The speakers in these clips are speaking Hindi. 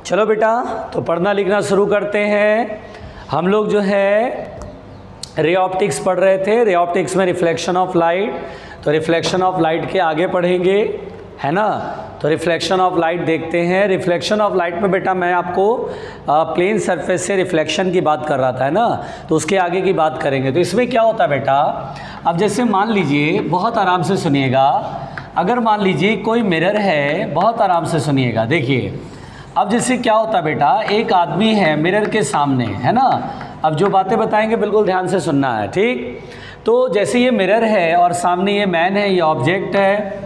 चलो बेटा, तो पढ़ना लिखना शुरू करते हैं। हम लोग जो है रे ऑप्टिक्स पढ़ रहे थे। रे ऑप्टिक्स में रिफ्लेक्शन ऑफ लाइट, तो रिफ्लेक्शन ऑफ लाइट के आगे पढ़ेंगे, है ना। तो रिफ्लेक्शन ऑफ लाइट देखते हैं। रिफ्लेक्शन ऑफ लाइट में बेटा मैं आपको प्लेन सरफेस से रिफ्लेक्शन की बात कर रहा था, है ना, तो उसके आगे की बात करेंगे। तो इसमें क्या होता है बेटा, अब जैसे मान लीजिए, बहुत आराम से सुनिएगा, अगर मान लीजिए कोई मिरर है, बहुत आराम से सुनिएगा, देखिए। अब जैसे क्या होता है बेटा, एक आदमी है मिरर के सामने, है ना। अब जो बातें बताएंगे बिल्कुल ध्यान से सुनना है, ठीक। तो जैसे ये मिरर है और सामने ये मैन है, ये ऑब्जेक्ट है,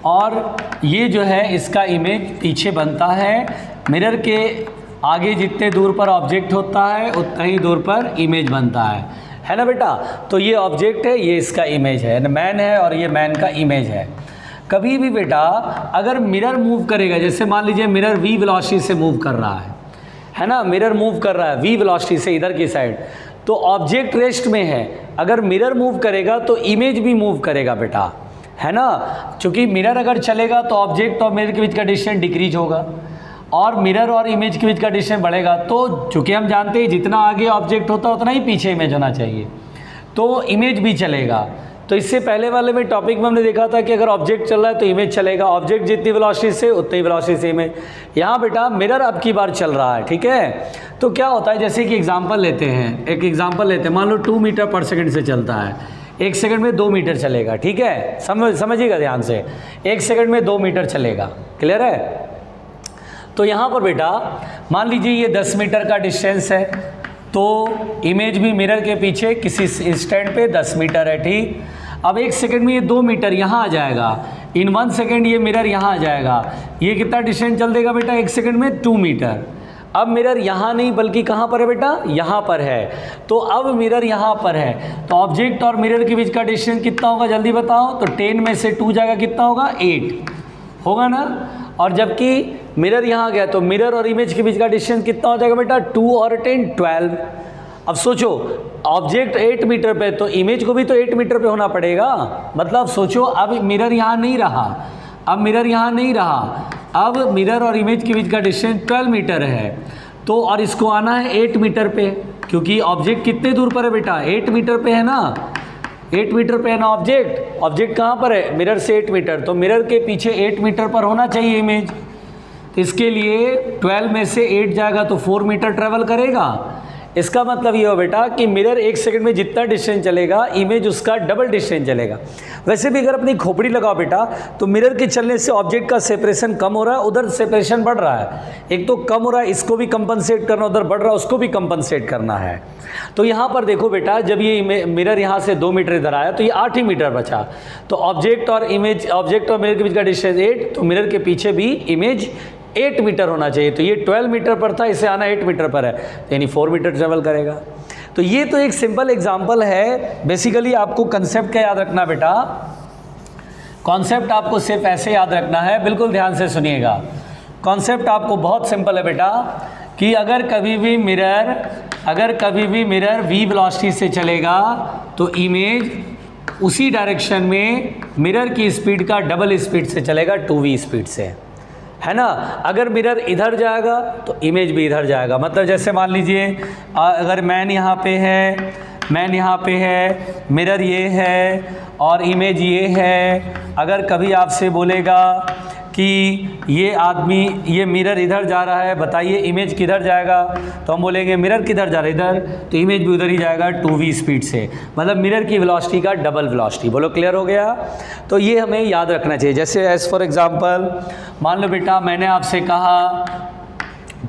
और ये जो है इसका इमेज पीछे बनता है। मिरर के आगे जितने दूर पर ऑब्जेक्ट होता है उतना ही दूर पर इमेज बनता है ना बेटा। तो ये ऑब्जेक्ट है, ये इसका इमेज है, मैन है और ये मैन का इमेज है। कभी भी बेटा अगर मिरर मूव करेगा, जैसे मान लीजिए मिरर v वेलोसिटी से मूव कर रहा है ना, मिरर मूव कर रहा है v वेलोसिटी से इधर की साइड, तो ऑब्जेक्ट रेस्ट में है। अगर मिरर मूव करेगा तो इमेज भी मूव करेगा बेटा, है ना। क्योंकि मिरर अगर चलेगा तो ऑब्जेक्ट और मिरर के बीच का डिस्टेंस डिक्रीज होगा, और मिरर और इमेज के बीच का डिस्टेंस बढ़ेगा। तो चूँकि हम जानते हैं जितना आगे ऑब्जेक्ट होता है उतना ही पीछे इमेज होना चाहिए, तो इमेज भी चलेगा। तो इससे पहले वाले में टॉपिक में हमने देखा था कि अगर ऑब्जेक्ट चल रहा है तो इमेज चलेगा, ऑब्जेक्ट जितनी वेलोसिटी से उतनी वेलोसिटी से इमेज। यहाँ बेटा मिरर अब की बार चल रहा है, ठीक है। तो क्या होता है, जैसे कि एग्जांपल लेते हैं, एक एग्जांपल लेते हैं, मान लो 2 मीटर पर सेकंड से चलता है, 1 सेकंड में 2 मीटर चलेगा, ठीक है। समझिएगा ध्यान से, 1 सेकंड में 2 मीटर चलेगा, क्लियर है। तो यहाँ पर बेटा मान लीजिए ये 10 मीटर का डिस्टेंस है, तो इमेज भी मिरर के पीछे किसी इंस्टेंट पे 10 मीटर है, ठीक। अब 1 सेकंड में ये 2 मीटर यहाँ आ जाएगा, इन 1 सेकंड ये मिरर यहाँ आ जाएगा। ये कितना डिस्टेंस चल देगा बेटा 1 सेकंड में? 2 मीटर। अब मिरर यहाँ नहीं बल्कि कहाँ पर है बेटा, यहाँ पर है। तो अब मिरर यहाँ पर है, तो ऑब्जेक्ट और मिरर के बीच का डिस्टेंस कितना होगा जल्दी बताओ। तो 10 में से 2 जाएगा, कितना होगा? 8 होगा ना। और जबकि मिरर यहाँ गया तो मिरर और इमेज के बीच का डिस्टेंस कितना हो जाएगा बेटा? 2 और 10 12। अब सोचो, ऑब्जेक्ट 8 मीटर पे, तो इमेज को भी तो 8 मीटर पे होना पड़ेगा। मतलब सोचो, अब मिरर यहाँ नहीं रहा, अब मिरर यहाँ नहीं रहा, अब मिरर और इमेज के बीच का डिस्टेंस 12 मीटर है। तो और इसको आना है 8 मीटर पे, क्योंकि ऑब्जेक्ट कितने दूर पर है बेटा? 8 मीटर पे है ना, 8 मीटर पे है ना ऑब्जेक्ट। ऑब्जेक्ट कहाँ पर है? मिरर से 8 मीटर, तो मिरर के पीछे 8 मीटर पर होना चाहिए इमेज। इसके लिए 12 में से 8 जाएगा तो 4 मीटर ट्रेवल करेगा। इसका मतलब ये हो बेटा कि मिरर 1 सेकंड में जितना डिस्टेंस चलेगा, इमेज उसका डबल डिस्टेंस चलेगा। वैसे भी अगर अपनी खोपड़ी लगाओ बेटा, तो मिरर के चलने से ऑब्जेक्ट का सेपरेशन कम हो रहा है, उधर सेपरेशन बढ़ रहा है। एक तो कम हो रहा है, इसको भी कंपनसेट करना, उधर बढ़ रहा है, उसको भी कंपनसेट करना है। तो यहाँ पर देखो बेटा, जब ये मिरर यहाँ से 2 मीटर इधर आया तो ये 8 ही मीटर बचा। तो ऑब्जेक्ट और मिरर के बीच का डिस्टेंस 8, तो मिरर के पीछे भी इमेज 8 मीटर होना चाहिए। तो ये 12 मीटर पर था, इसे आना 8 मीटर पर है, तो यानी 4 मीटर ट्रेवल करेगा। तो ये तो एक सिंपल एग्जांपल है। बेसिकली आपको कंसेप्ट क्या याद रखना बेटा, कॉन्सेप्ट आपको सिर्फ ऐसे याद रखना है, बिल्कुल ध्यान से सुनिएगा। कॉन्सेप्ट आपको बहुत सिंपल है बेटा, कि अगर कभी भी मिरर v वेलोसिटी से चलेगा तो इमेज उसी डायरेक्शन में मिरर की स्पीड का डबल स्पीड से चलेगा, 2v स्पीड से, है ना। अगर मिरर इधर जाएगा तो इमेज भी इधर जाएगा। मतलब जैसे मान लीजिए अगर मैन यहाँ पे है, मिरर ये है और इमेज ये है। अगर कभी आपसे बोलेगा कि ये आदमी, ये मिरर इधर जा रहा है, बताइए इमेज किधर जाएगा, तो हम बोलेंगे मिरर किधर जा रहा है, इधर, तो इमेज भी उधर ही जाएगा 2v स्पीड से। मतलब मिरर की वेलोसिटी का डबल वेलोसिटी। बोलो क्लियर हो गया। तो ये हमें याद रखना चाहिए। जैसे एज फॉर एग्जांपल मान लो बेटा, मैंने आपसे कहा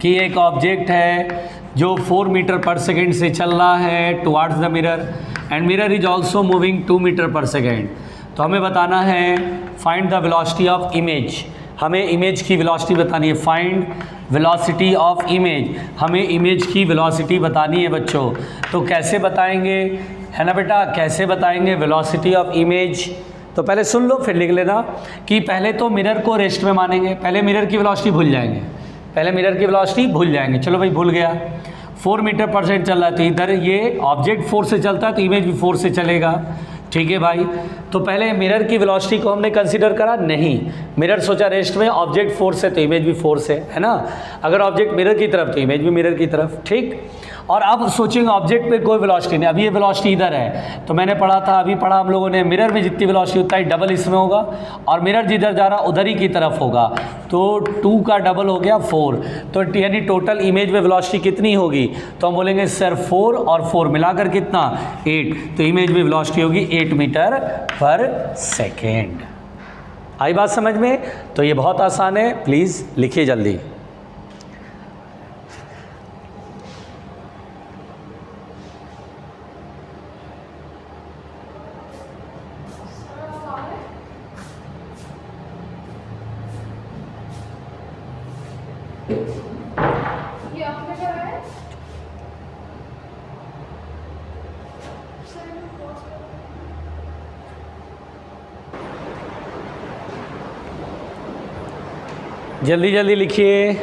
कि एक ऑब्जेक्ट है जो 4 मीटर पर सेकेंड से चल रहा है towards the mirror, and mirror is also moving 2 meter per second. तो हमें बताना है find the velocity of image. हमें इमेज की वेलोसिटी बतानी है, फाइंड वेलोसिटी ऑफ इमेज। हमें इमेज की वेलोसिटी बतानी है बच्चों। तो कैसे बताएंगे, है ना बेटा, कैसे बताएंगे वेलोसिटी ऑफ इमेज? तो पहले सुन लो फिर लिख लेना कि पहले तो मिरर को रेस्ट में मानेंगे, पहले मिरर की वेलोसिटी भूल जाएंगे, चलो भाई भूल गया। 4 मीटर पर सेकेंड चल रहा है, तो इधर ये ऑब्जेक्ट 4 से चलता है तो इमेज भी 4 से चलेगा। ठीक है भाई। तो पहले मिरर की वेलोसिटी को हमने कंसीडर करा नहीं, मिरर सोचा रेस्ट में, ऑब्जेक्ट फोर्स है तो इमेज भी फोर्स है ना। अगर ऑब्जेक्ट मिरर की तरफ तो इमेज भी मिरर की तरफ, ठीक। और अब सोचेंगे ऑब्जेक्ट पे कोई वेलोसिटी नहीं, अभी ये वेलोसिटी इधर है, तो मैंने पढ़ा था, अभी पढ़ा हम लोगों ने, मिरर में जितनी वेलोसिटी उतना ही डबल इसमें होगा, और मिरर जिधर जा रहा उधर ही की तरफ होगा, तो 2 का डबल हो गया 4, तो यानी टोटल इमेज में वेलोसिटी कितनी होगी, तो हम बोलेंगे सर 4 और 4 मिलाकर कितना 8, तो इमेज में वेलोसिटी होगी 8 मीटर पर सेकेंड। आई बात समझ में? तो ये बहुत आसान है, प्लीज़ लिखिए जल्दी। ये आपने कराया? जल्दी जल्दी लिखिए।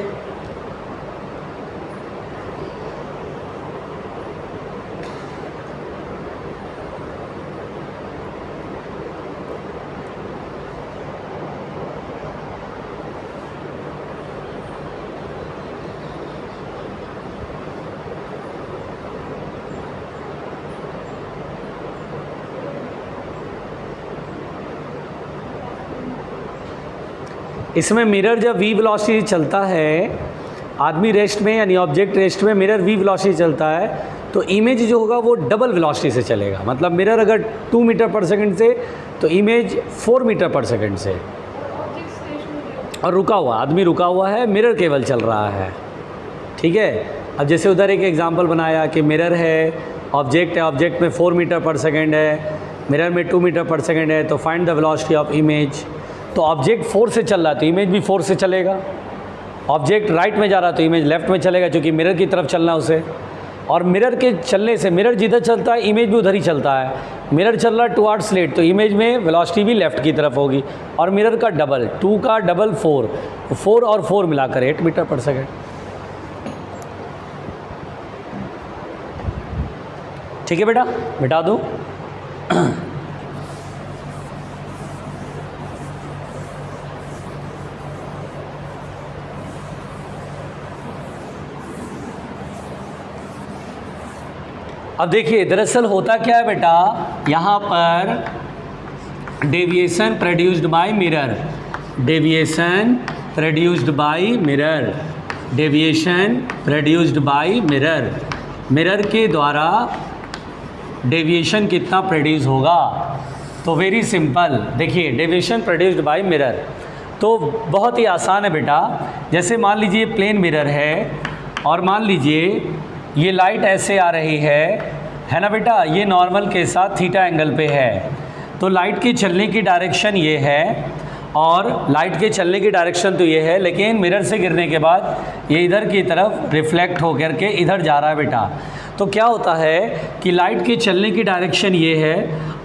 इसमें मिरर जब v वेलोसिटी चलता है, आदमी रेस्ट में यानी ऑब्जेक्ट रेस्ट में, मिरर v वेलोसिटी चलता है, तो इमेज जो होगा वो डबल वेलोसिटी से चलेगा। मतलब मिरर अगर 2 मीटर पर सेकंड से, तो इमेज 4 मीटर पर सेकंड से। और रुका हुआ, आदमी रुका हुआ है, मिरर केवल चल रहा है, ठीक है। अब जैसे उधर एक एग्जांपल बनाया कि मिरर है, ऑब्जेक्ट है, ऑब्जेक्ट में 4 मीटर पर सेकंड है, मिरर में 2 मीटर पर सेकंड है, तो find the velocity of image. तो ऑब्जेक्ट 4 से चल रहा है तो इमेज भी 4 से चलेगा, ऑब्जेक्ट राइट में जा रहा है तो इमेज लेफ्ट में चलेगा, क्योंकि मिरर की तरफ चलना उसे। और मिरर के चलने से, मिरर जिधर चलता है इमेज भी उधर ही चलता है, मिरर चल रहा है टुवर्ड्स स्लेट, तो इमेज में वेलोसिटी भी लेफ्ट की तरफ होगी। और मिरर का डबल, 2 का डबल 4, तो 4 और 4 मिलाकर 8 मीटर पर सेकेंड। ठीक है बेटा, मिटा दो। अब देखिए दरअसल होता क्या है बेटा, यहाँ पर deviation produced by mirror, deviation produced by mirror, deviation produced by mirror, mirror के द्वारा डेविएशन कितना प्रोड्यूस होगा। तो वेरी सिंपल, देखिए डेविएशन प्रोड्यूस्ड बाय मिरर, तो बहुत ही आसान है बेटा। जैसे मान लीजिए प्लेन मिरर है, और मान लीजिए ये लाइट ऐसे आ रही है ना बेटा, ये नॉर्मल के साथ थीटा एंगल पे है, तो लाइट के चलने की डायरेक्शन ये है, और लाइट के चलने की डायरेक्शन तो ये है, लेकिन मिरर से गिरने के बाद ये इधर की तरफ रिफ्लेक्ट होकर के इधर जा रहा है बेटा। तो क्या होता है कि लाइट के चलने की डायरेक्शन ये है,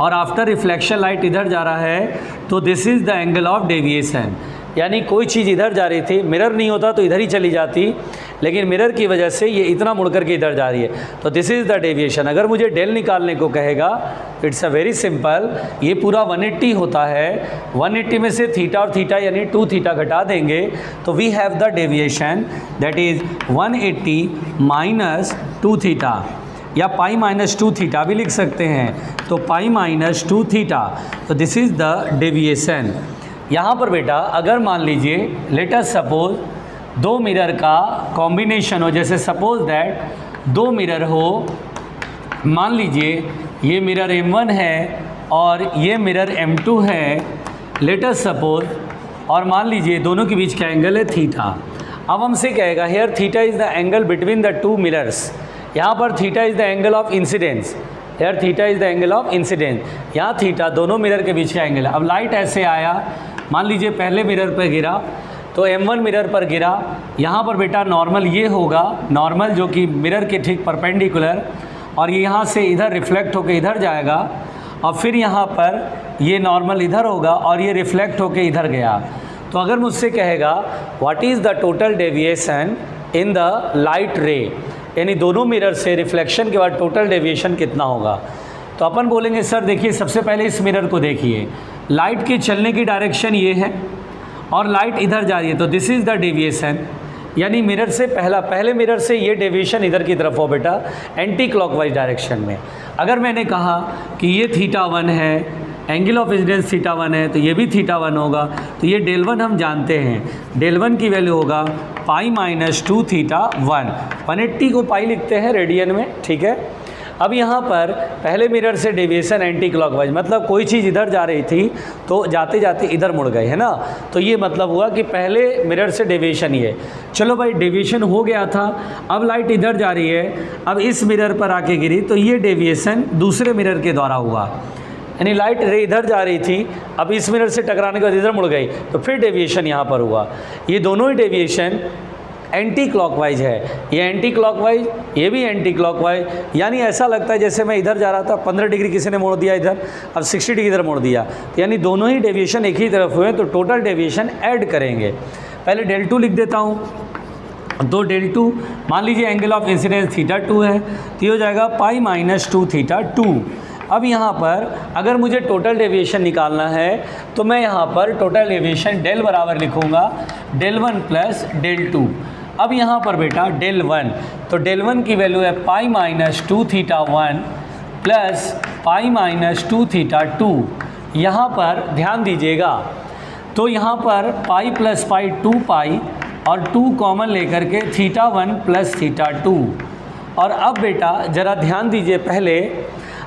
और आफ्टर रिफ्लेक्शन लाइट इधर जा रहा है, तो this is the angle of deviation. यानी कोई चीज़ इधर जा रही थी, मिरर नहीं होता तो इधर ही चली जाती, लेकिन मिरर की वजह से ये इतना मुड़ करके इधर जा रही है, तो दिस इज़ द डेविएशन। अगर मुझे डेल निकालने को कहेगा, इट्स अ वेरी सिंपल, ये पूरा 180 होता है, 180 में से थीटा और थीटा यानी 2 थीटा घटा देंगे, तो we have the deviation that is 180 minus 2 theta, या पाई माइनस 2 थीटा भी लिख सकते हैं, तो पाई माइनस 2 थीटा, तो दिस इज़ द डेविएशन। यहाँ पर बेटा अगर मान लीजिए लेट अस सपोज 2 मिरर का कॉम्बिनेशन हो, जैसे सपोज दैट 2 मिरर हो, मान लीजिए ये मिरर M1 है और ये मिरर M2 है, लेट अस सपोज, और मान लीजिए दोनों के बीच का एंगल है थीटा। अब हमसे कहेगा here theta is the angle between the 2 mirrors, यहाँ पर theta is the angle of incidence, here theta is the angle of incidence, यहाँ थीटा दोनों मिरर के बीच का एंगल है। अब लाइट ऐसे आया, मान लीजिए पहले मिरर पर गिरा, तो M1 मिरर पर गिरा, यहाँ पर बेटा नॉर्मल ये होगा, नॉर्मल जो कि मिरर के ठीक परपेंडिकुलर, और ये यहाँ से इधर रिफ्लेक्ट होकर इधर जाएगा, और फिर यहाँ पर ये नॉर्मल इधर होगा और ये रिफ्लेक्ट होकर इधर गया। तो अगर मुझसे कहेगा what is the total deviation in the light रे, यानी दोनों मिरर से रिफ्लेक्शन के बाद टोटल डेविएशन कितना होगा, तो अपन बोलेंगे सर देखिए सबसे पहले इस मिरर को देखिए, लाइट के चलने की डायरेक्शन ये है और लाइट इधर जा रही है, तो दिस इज़ द डेविएशन, यानी मिरर से पहले मिरर से ये डेविएशन इधर की तरफ हो बेटा, एंटी क्लॉकवाइज डायरेक्शन में। अगर मैंने कहा कि ये θ1 है, एंगल ऑफ इंसिडेंस θ1 है, तो ये भी θ1 होगा, तो ये del1 हम जानते हैं, del1 की वैल्यू होगा पाई माइनस 2θ1। 180 को पाई लिखते हैं रेडियन में, ठीक है। अब यहाँ पर पहले मिरर से डेविएशन एंटी क्लॉकवाइज, मतलब कोई चीज़ इधर जा रही थी तो जाते जाते इधर मुड़ गए, है ना, तो ये मतलब हुआ कि पहले मिरर से डेविएशन ये। चलो भाई डेविएशन हो गया था, अब लाइट इधर जा रही है, अब इस मिरर पर आके गिरी, तो ये डेविएशन दूसरे मिरर के द्वारा हुआ, यानी लाइट रे इधर जा रही थी, अब इस मिरर से टकराने के बाद इधर मुड़ गई, तो फिर डेविएशन यहाँ पर हुआ। ये दोनों ही डेविएशन एंटी क्लॉकवाइज है, ये एंटी क्लॉकवाइज, ये भी एंटी क्लॉकवाइज, यानी ऐसा लगता है जैसे मैं इधर जा रहा था, 15 डिग्री किसी ने मोड़ दिया इधर, अब 60 डिग्री इधर मोड़ दिया, तो यानी दोनों ही डेविएशन एक ही तरफ हुए, तो टोटल डेविएशन ऐड करेंगे। पहले del2 लिख देता हूँ, तो del2 मान लीजिए एंगल ऑफ इंसिडेंस θ2 है, तो ये हो जाएगा पाई माइनस 2θ2। अब यहाँ पर अगर मुझे टोटल डेविएशन निकालना है तो मैं यहाँ पर टोटल डेविएशन del बराबर लिखूँगा del1 प्लस del2। अब यहाँ पर बेटा del1, तो del1 की वैल्यू है pi minus 2θ1 plus pi minus 2θ2। यहाँ पर ध्यान दीजिएगा, तो यहाँ पर पाई प्लस पाई 2 पाई और 2 कॉमन लेकर के θ1 प्लस θ2। और अब बेटा ज़रा ध्यान दीजिए पहले,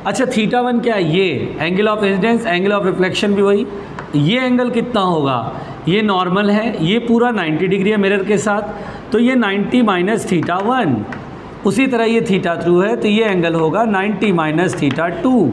अच्छा θ1 क्या है, ये angle of incidence, angle of reflection भी वही, ये एंगल कितना होगा, ये नॉर्मल है, ये पूरा 90 डिग्री है मिरर के साथ, तो ये 90 माइनस θ1। उसी तरह ये θ2 है, तो ये एंगल होगा 90 माइनस θ2।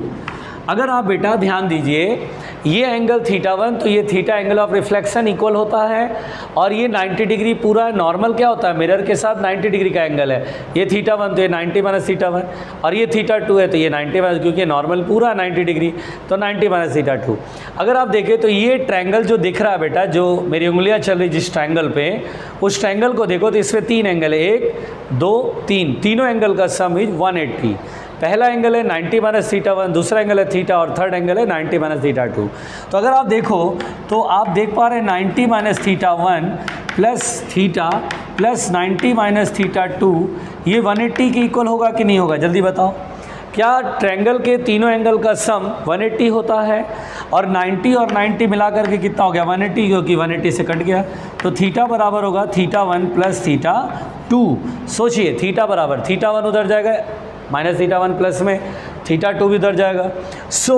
अगर आप बेटा ध्यान दीजिए, ये एंगल θ1, तो ये theta angle of reflection equal होता है, और ये 90 डिग्री पूरा नॉर्मल क्या होता है, मिरर के साथ 90 डिग्री का एंगल है, ये θ1 तो ये 90 माइनस θ1, और ये θ2 है तो ये 90 माइनस, क्योंकि नॉर्मल पूरा 90 डिग्री, तो 90 माइनस θ2। अगर आप देखें तो ये ट्रायंगल जो दिख रहा है बेटा, जो मेरी उंगलियाँ चल रही जिस ट्रायंगल पे, उस ट्रायंगल को देखो तो इसमें 3 एंगल है, 1 2 3, तीनों एंगल का सम इज 180। पहला एंगल है 90 माइनस θ1, दूसरा एंगल है थीटा, और थर्ड एंगल है 90 माइनस θ2। तो अगर आप देखो तो आप देख पा रहे हैं 90 minus θ1 plus theta plus 90 minus θ2, ये 180 के इक्वल होगा कि नहीं होगा, जल्दी बताओ। क्या ट्रायंगल के तीनों एंगल का सम 180 होता है, और 90 और 90 मिला करके कितना हो गया 180, क्योंकि 180 से कट गया, तो थीटा बराबर होगा θ1 प्लस θ2। सोचिए थीटा बराबर, θ1 उधर जाएगा माइनस θ1 प्लस में, θ2 भी उधर जाएगा। सो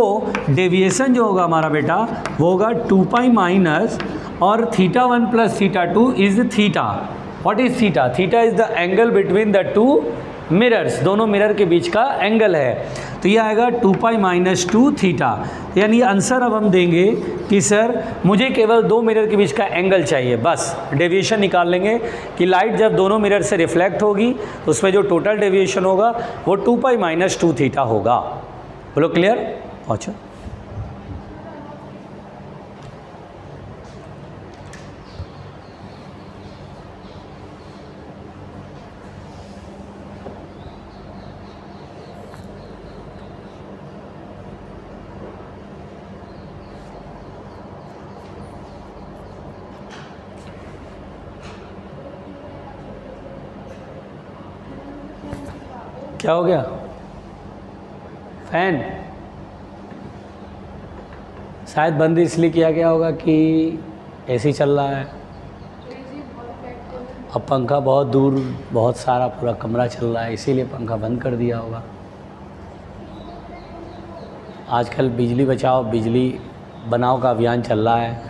डेविएशन जो होगा हमारा बेटा वो होगा 2 पाई माइनस, और θ1 plus θ2 is theta. What is theta? Theta is the angle between the two mirrors, दोनों मिरर के बीच का एंगल है, तो ये आएगा 2 पाई माइनस 2 थीटा। यानी आंसर अब हम देंगे कि सर मुझे केवल 2 मिरर के बीच का एंगल चाहिए, बस डेविएशन निकाल लेंगे कि लाइट जब दोनों मिरर से रिफ्लेक्ट होगी तो उसमें जो टोटल डेविएशन होगा वो 2 पाई माइनस 2 थीटा होगा। बोलो क्लियर? अच्छा क्या हो गया? फैन शायद बंद इसलिए किया गया होगा कि एसी चल रहा है, अब पंखा बहुत दूर, बहुत सारा पूरा कमरा चल रहा है, इसीलिए पंखा बंद कर दिया होगा। आजकल बिजली बचाओ बिजली बनाओ का अभियान चल रहा है।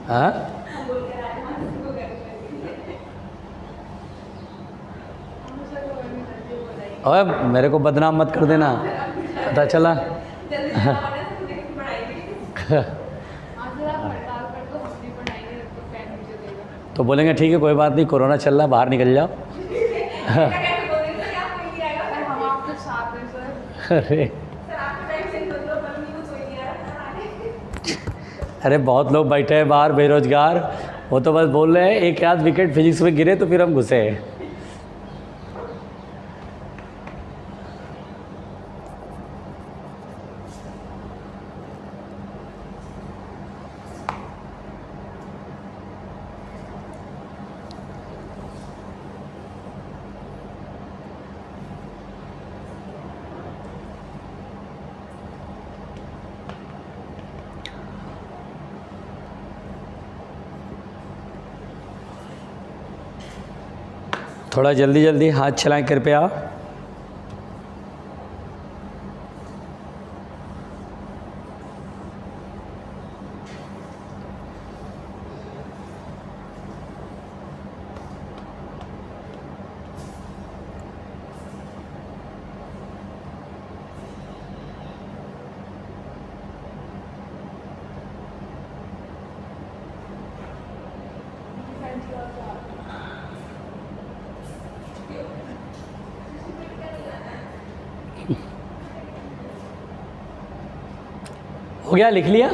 हाँ और मेरे को बदनाम मत कर देना, पता चला। तो बोलेंगे ठीक है कोई बात नहीं, कोरोना चल रहा है, बाहर निकल जाओ। अरे अरे बहुत लोग बैठे हैं बाहर बेरोजगार, वो तो बस बोल रहे हैं एक आध विकेट फिजिक्स में गिरे तो फिर हम घुसे। थोड़ा जल्दी जल्दी हाथ चलाएं कृपया। हो गया, लिख लिया?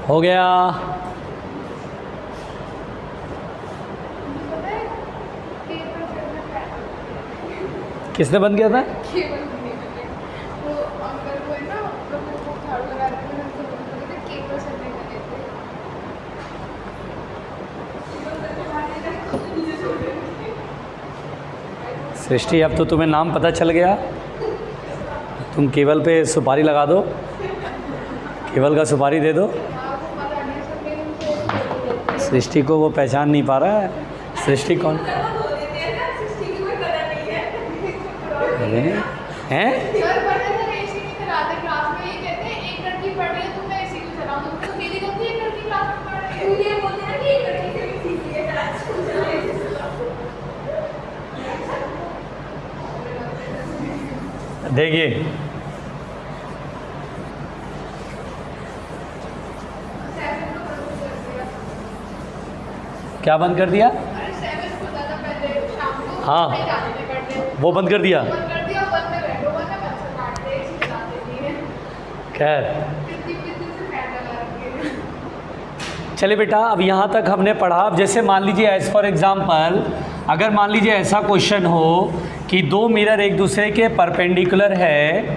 हो गया। किसने बंद किया था? केबल नहीं मिले। वो अंकल को है ना, वो झाड़ू लगा रहे थे, उनको बोलते थे केबल से नहीं मिले थे। सृष्टि, अब तो तुम्हें नाम पता चल गया। तुम केबल पे सुपारी लगा दो, केबल का सुपारी दे दो। सृष्टि को वो पहचान नहीं पा रहा है। सृष्टि कौन? अरे हैं? सर पढ़े थे एसी नहीं चलाते क्लास में, ये कहते हैं एक लड़की पढ़ रही है तो मैं एसी क्यों चलाऊं, तो मेरी गलती है, एक लड़की क्लास में पढ़ रही है, ये बोलते हैं कि एक लड़की से भी सीखी है क्लास में। देखिए, क्या बंद कर दिया? अरे 7 होता था पहले शाम को, हाँ। नहीं जाते थे पढ़ने, वो बंद कर दिया। बंद कर दिया, बंद में बैठो, वरना मच्छर काटते हैं, एसी चलाते नहीं है। खैर, कितनी कितनी से फैन लगा रखे हैं। चलिए बेटा, अब यहाँ तक हमने पढ़ा। अब जैसे मान लीजिए एज फॉर एग्जांपल, अगर मान लीजिए ऐसा क्वेश्चन हो कि दो मिरर एक दूसरे के परपेंडिकुलर है,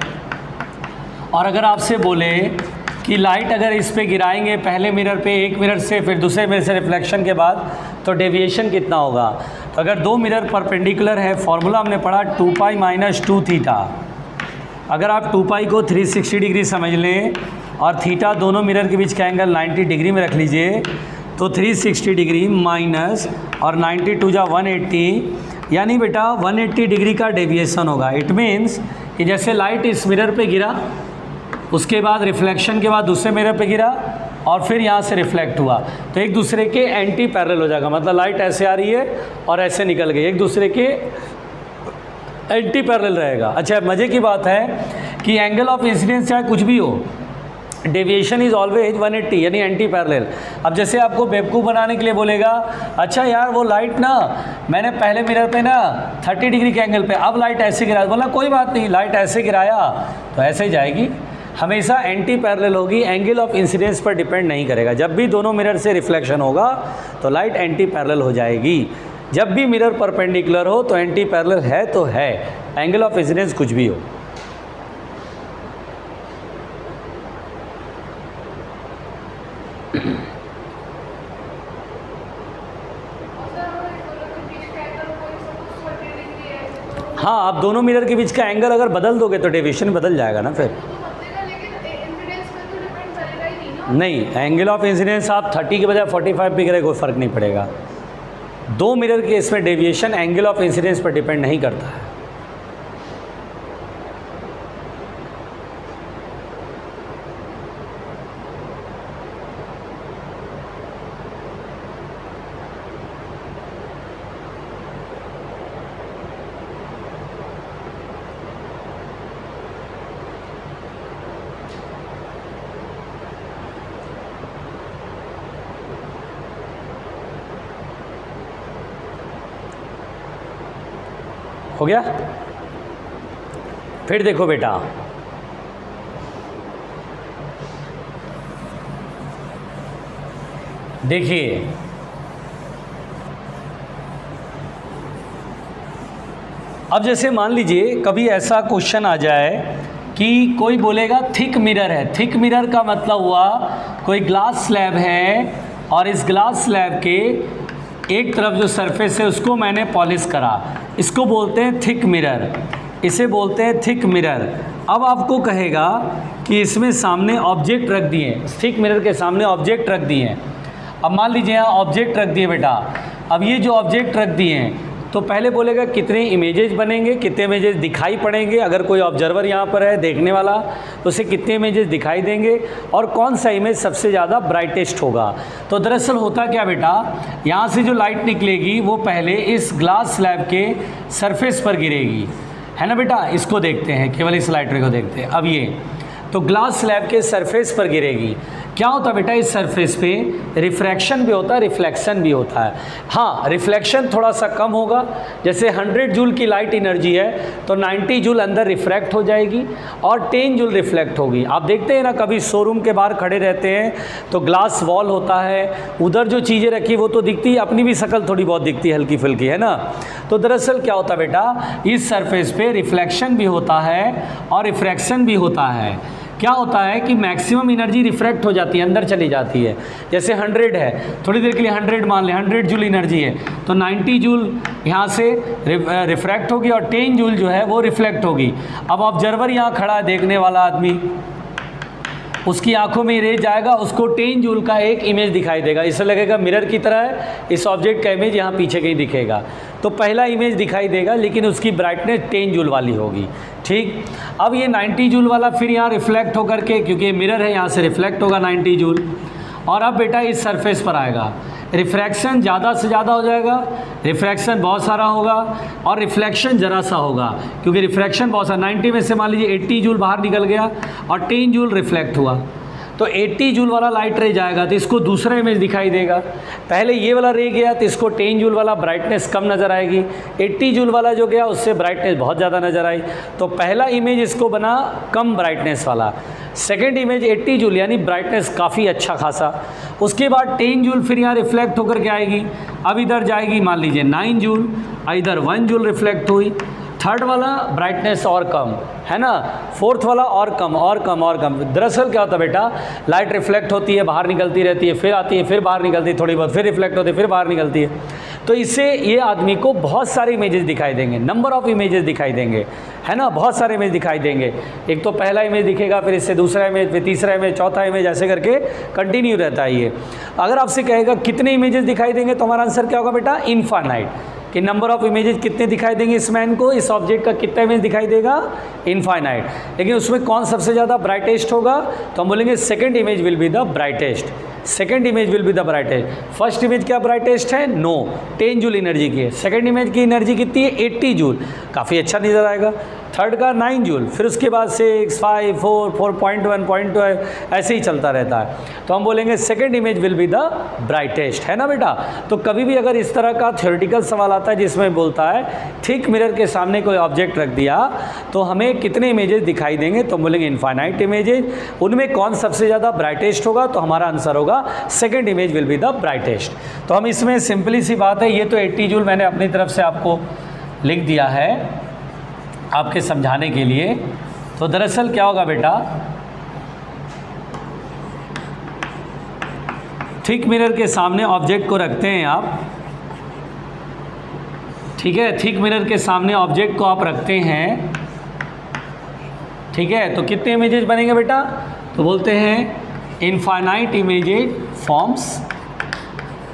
और अगर आपसे बोले कि लाइट अगर इस पे गिराएंगे पहले मिरर पे, एक मिरर से फिर दूसरे मिरर से रिफ्लेक्शन के बाद, तो डेविएशन कितना होगा। तो अगर दो मिरर परपेंडिकुलर है, फॉर्मूला हमने पढ़ा 2 पाई माइनस 2 थीटा। अगर आप 2 पाई को 360 डिग्री समझ लें और थीटा दोनों मिरर के बीच का एंगल 90 डिग्री में रख लीजिए, तो 360 डिग्री माइनस और 92 जा 180, यानी बेटा 180 डिग्री का डेविएशन होगा। इट मीन्स कि जैसे लाइट इस मिरर पे गिरा, उसके बाद रिफ्लेक्शन के बाद दूसरे मिरर पे गिरा और फिर यहाँ से रिफ्लेक्ट हुआ, तो एक दूसरे के एंटी पैरेलल हो जाएगा। मतलब लाइट ऐसे आ रही है और ऐसे निकल गई, एक दूसरे के एंटी पैरेलल रहेगा। अच्छा, मज़े की बात है कि एंगल ऑफ इंसिडेंस चाहे कुछ भी हो, डेविएशन इज़ ऑलवेज 180, यानी एंटी पैरेलल। अब जैसे आपको बेवकूफ़ बनाने के लिए बोलेगा, अच्छा यार वो लाइट ना मैंने पहले मिरर पे ना 30 डिग्री के एंगल पे, अब लाइट ऐसे गिरा, बोला कोई बात नहीं, लाइट ऐसे गिराया तो ऐसे ही जाएगी, हमेशा एंटी पैरेलल होगी, एंगल ऑफ इंसिडेंस पर डिपेंड नहीं करेगा। जब भी दोनों मिरर से रिफ्लेक्शन होगा तो लाइट एंटी पैरेलल हो जाएगी। जब भी मिरर परपेंडिकुलर हो तो एंटी पैरेलल है तो है, एंगल ऑफ इंसिडेंस कुछ भी हो। हाँ, आप दोनों मिरर के बीच का एंगल अगर बदल दोगे तो डेविएशन बदल जाएगा ना फिर। नहीं, एंगल ऑफ इंसिडेंस आप 30 के बजाय 45 पे करें, कोई फ़र्क नहीं पड़ेगा। दो मिरर के इसमें डेविएशन एंगल ऑफ इंसिडेंस पर डिपेंड नहीं करता है। हो गया। फिर देखो बेटा, देखिए अब जैसे मान लीजिए कभी ऐसा क्वेश्चन आ जाए कि कोई बोलेगा थिक मिरर है। थिक मिरर का मतलब हुआ कोई ग्लास स्लैब है और इस ग्लास स्लैब के एक तरफ जो सरफेस है उसको मैंने पॉलिश करा, इसको बोलते हैं थिक मिरर, इसे बोलते हैं थिक मिरर। अब आपको कहेगा कि इसमें सामने ऑब्जेक्ट रख दिए, थिक मिरर के सामने ऑब्जेक्ट रख दिए। अब मान लीजिए यहाँ ऑब्जेक्ट रख दिए बेटा, अब ये जो ऑब्जेक्ट रख दिए हैं तो पहले बोलेगा कितने इमेजेस बनेंगे, कितने इमेजेस दिखाई पड़ेंगे। अगर कोई ऑब्जर्वर यहाँ पर है देखने वाला तो उसे कितने इमेजेस दिखाई देंगे और कौन सा इमेज सबसे ज़्यादा ब्राइटेस्ट होगा। तो दरअसल होता क्या बेटा, यहाँ से जो लाइट निकलेगी वो पहले इस ग्लास स्लैब के सरफेस पर गिरेगी, है ना बेटा। इसको देखते हैं, केवल इस लाइट रे को देखते हैं। अब ये तो ग्लास स्लैब के सरफेस पर गिरेगी। क्या होता है बेटा, इस सरफेस पे रिफ्रैक्शन भी होता है, रिफ्लेक्शन भी होता है। हाँ, रिफ्लेक्शन थोड़ा सा कम होगा, जैसे 100 जूल की लाइट एनर्जी है तो 90 जूल अंदर रिफ्रैक्ट हो जाएगी और 10 जूल रिफ्लेक्ट होगी। आप देखते हैं ना, कभी शोरूम के बाहर खड़े रहते हैं तो ग्लास वॉल होता है, उधर जो चीज़ें रखी वो तो दिखती है, अपनी भी शक्ल थोड़ी बहुत दिखती है, हल्की फुल्की, है ना। तो दरअसल क्या होता है बेटा, इस सरफेस पे रिफ्लेक्शन भी होता है और रिफ्रैक्शन भी होता है। क्या होता है कि मैक्सिमम एनर्जी रिफ्रैक्ट हो जाती है, अंदर चली जाती है। जैसे 100 है, थोड़ी देर के लिए 100 मान लें, 100 जूल एनर्जी है तो 90 जूल यहाँ से रिफ्रैक्ट होगी और 10 जूल जो है वो रिफ्लेक्ट होगी। अब ऑब्जर्वर यहाँ खड़ा है, देखने वाला आदमी, उसकी आंखों में रेज जाएगा, उसको 10 जूल का एक इमेज दिखाई देगा, इससे लगेगा मिरर की तरह है, इस ऑब्जेक्ट का इमेज यहाँ पीछे कहीं दिखेगा। तो पहला इमेज दिखाई देगा लेकिन उसकी ब्राइटनेस 10 जूल वाली होगी, ठीक। अब ये 90 जूल वाला फिर यहाँ रिफ्लेक्ट होकर के, क्योंकि ये मिरर है, यहाँ से रिफ्लेक्ट होगा 90 जूल, और अब बेटा इस सरफेस पर आएगा, रिफ्रैक्शन ज़्यादा से ज़्यादा हो जाएगा, रिफ्रैक्शन बहुत सारा होगा और रिफ्लेक्शन ज़रा सा होगा, क्योंकि रिफ्रैक्शन बहुत सारा, 90 में से मान लीजिए 80 जूल बाहर निकल गया और 10 जूल रिफ्लेक्ट हुआ, तो 80 जूल वाला लाइट रे जाएगा तो इसको दूसरा इमेज दिखाई देगा। पहले ये वाला रे गया तो इसको 10 जूल वाला ब्राइटनेस कम नज़र आएगी, 80 जूल वाला जो गया उससे ब्राइटनेस बहुत ज़्यादा नज़र आई, तो पहला इमेज इसको बना कम ब्राइटनेस वाला, सेकेंड इमेज 80 जूल यानी ब्राइटनेस काफ़ी अच्छा खासा। उसके बाद 10 जूल फिर यहाँ रिफ्लेक्ट होकर के आएगी, अब इधर जाएगी मान लीजिए 9 जूल, इधर 1 जूल रिफ्लेक्ट हुई, थर्ड वाला ब्राइटनेस और कम, है ना, फोर्थ वाला और कम और कम और कम। दरअसल क्या होता है बेटा, लाइट रिफ्लेक्ट होती है, बाहर निकलती रहती है, फिर आती है, फिर बाहर निकलती है, थोड़ी बहुत फिर रिफ्लेक्ट होती है, फिर बाहर निकलती है, तो इससे ये आदमी को बहुत सारे इमेजेस दिखाई देंगे, नंबर ऑफ इमेजेस दिखाई देंगे, है ना, बहुत सारे इमेज दिखाई देंगे। एक तो पहला इमेज दिखेगा, फिर इससे दूसरा इमेज, फिर तीसरा इमेज, चौथा इमेज, ऐसे करके कंटिन्यू रहता है ये। अगर आपसे कहेगा कितने इमेजेस दिखाई देंगे तो हमारा आंसर क्या होगा बेटा, इनफाइनाइट, कि नंबर ऑफ इमेजेस कितने दिखाई देंगे इस मैन को, इस ऑब्जेक्ट का कितना इमेज दिखाई देगा, इनफाइनाइट। लेकिन उसमें कौन सबसे ज़्यादा ब्राइटेस्ट होगा, तो हम बोलेंगे second image will be the brightest, second image will be the brightest. First image क्या ब्राइटेस्ट है, नो, 10 जूल एनर्जी की है, सेकंड इमेज की एनर्जी कितनी है, 80 जूल, काफ़ी अच्छा नज़र आएगा। थर्ड का 9 जूल, फिर उसके बाद 6, 5, 4, 4.1, 0.2 ऐसे ही चलता रहता है, तो हम बोलेंगे second image will be the brightest, है ना बेटा। तो कभी भी अगर इस तरह का थ्योरेटिकल सवाल आता है जिसमें बोलता है थिक मिरर के सामने कोई ऑब्जेक्ट रख दिया तो हमें कितने इमेजेस दिखाई देंगे, तो हम बोलेंगे इनफाइनाइट इमेजेस, उनमें कौन सबसे ज़्यादा ब्राइटेस्ट होगा, तो हमारा आंसर होगा second image will be the brightest. तो हम इसमें सिंपली सी बात है, ये तो 80 जूल मैंने अपनी तरफ से आपको लिख दिया है आपके समझाने के लिए। तो दरअसल क्या होगा बेटा, थिक मिरर के सामने ऑब्जेक्ट को रखते हैं आप, ठीक है, थिक मिरर के सामने ऑब्जेक्ट को आप रखते हैं, ठीक है, तो कितने इमेजेस बनेंगे बेटा, तो बोलते हैं infinite images forms,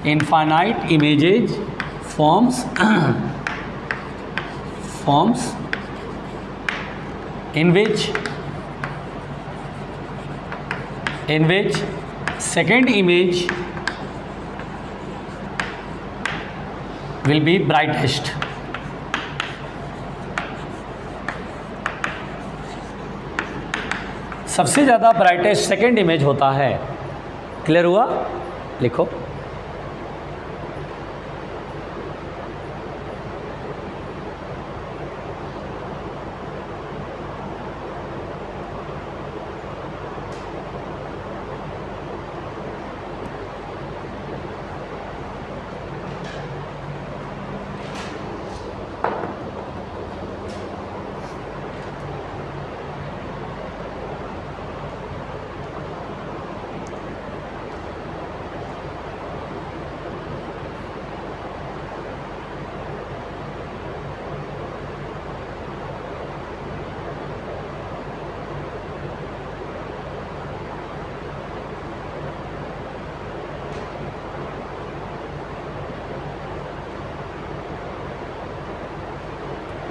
infinite images forms forms in which second image will be brightest। सबसे ज़्यादा ब्राइटेस्ट सेकेंड इमेज होता है। क्लियर हुआ, लिखो।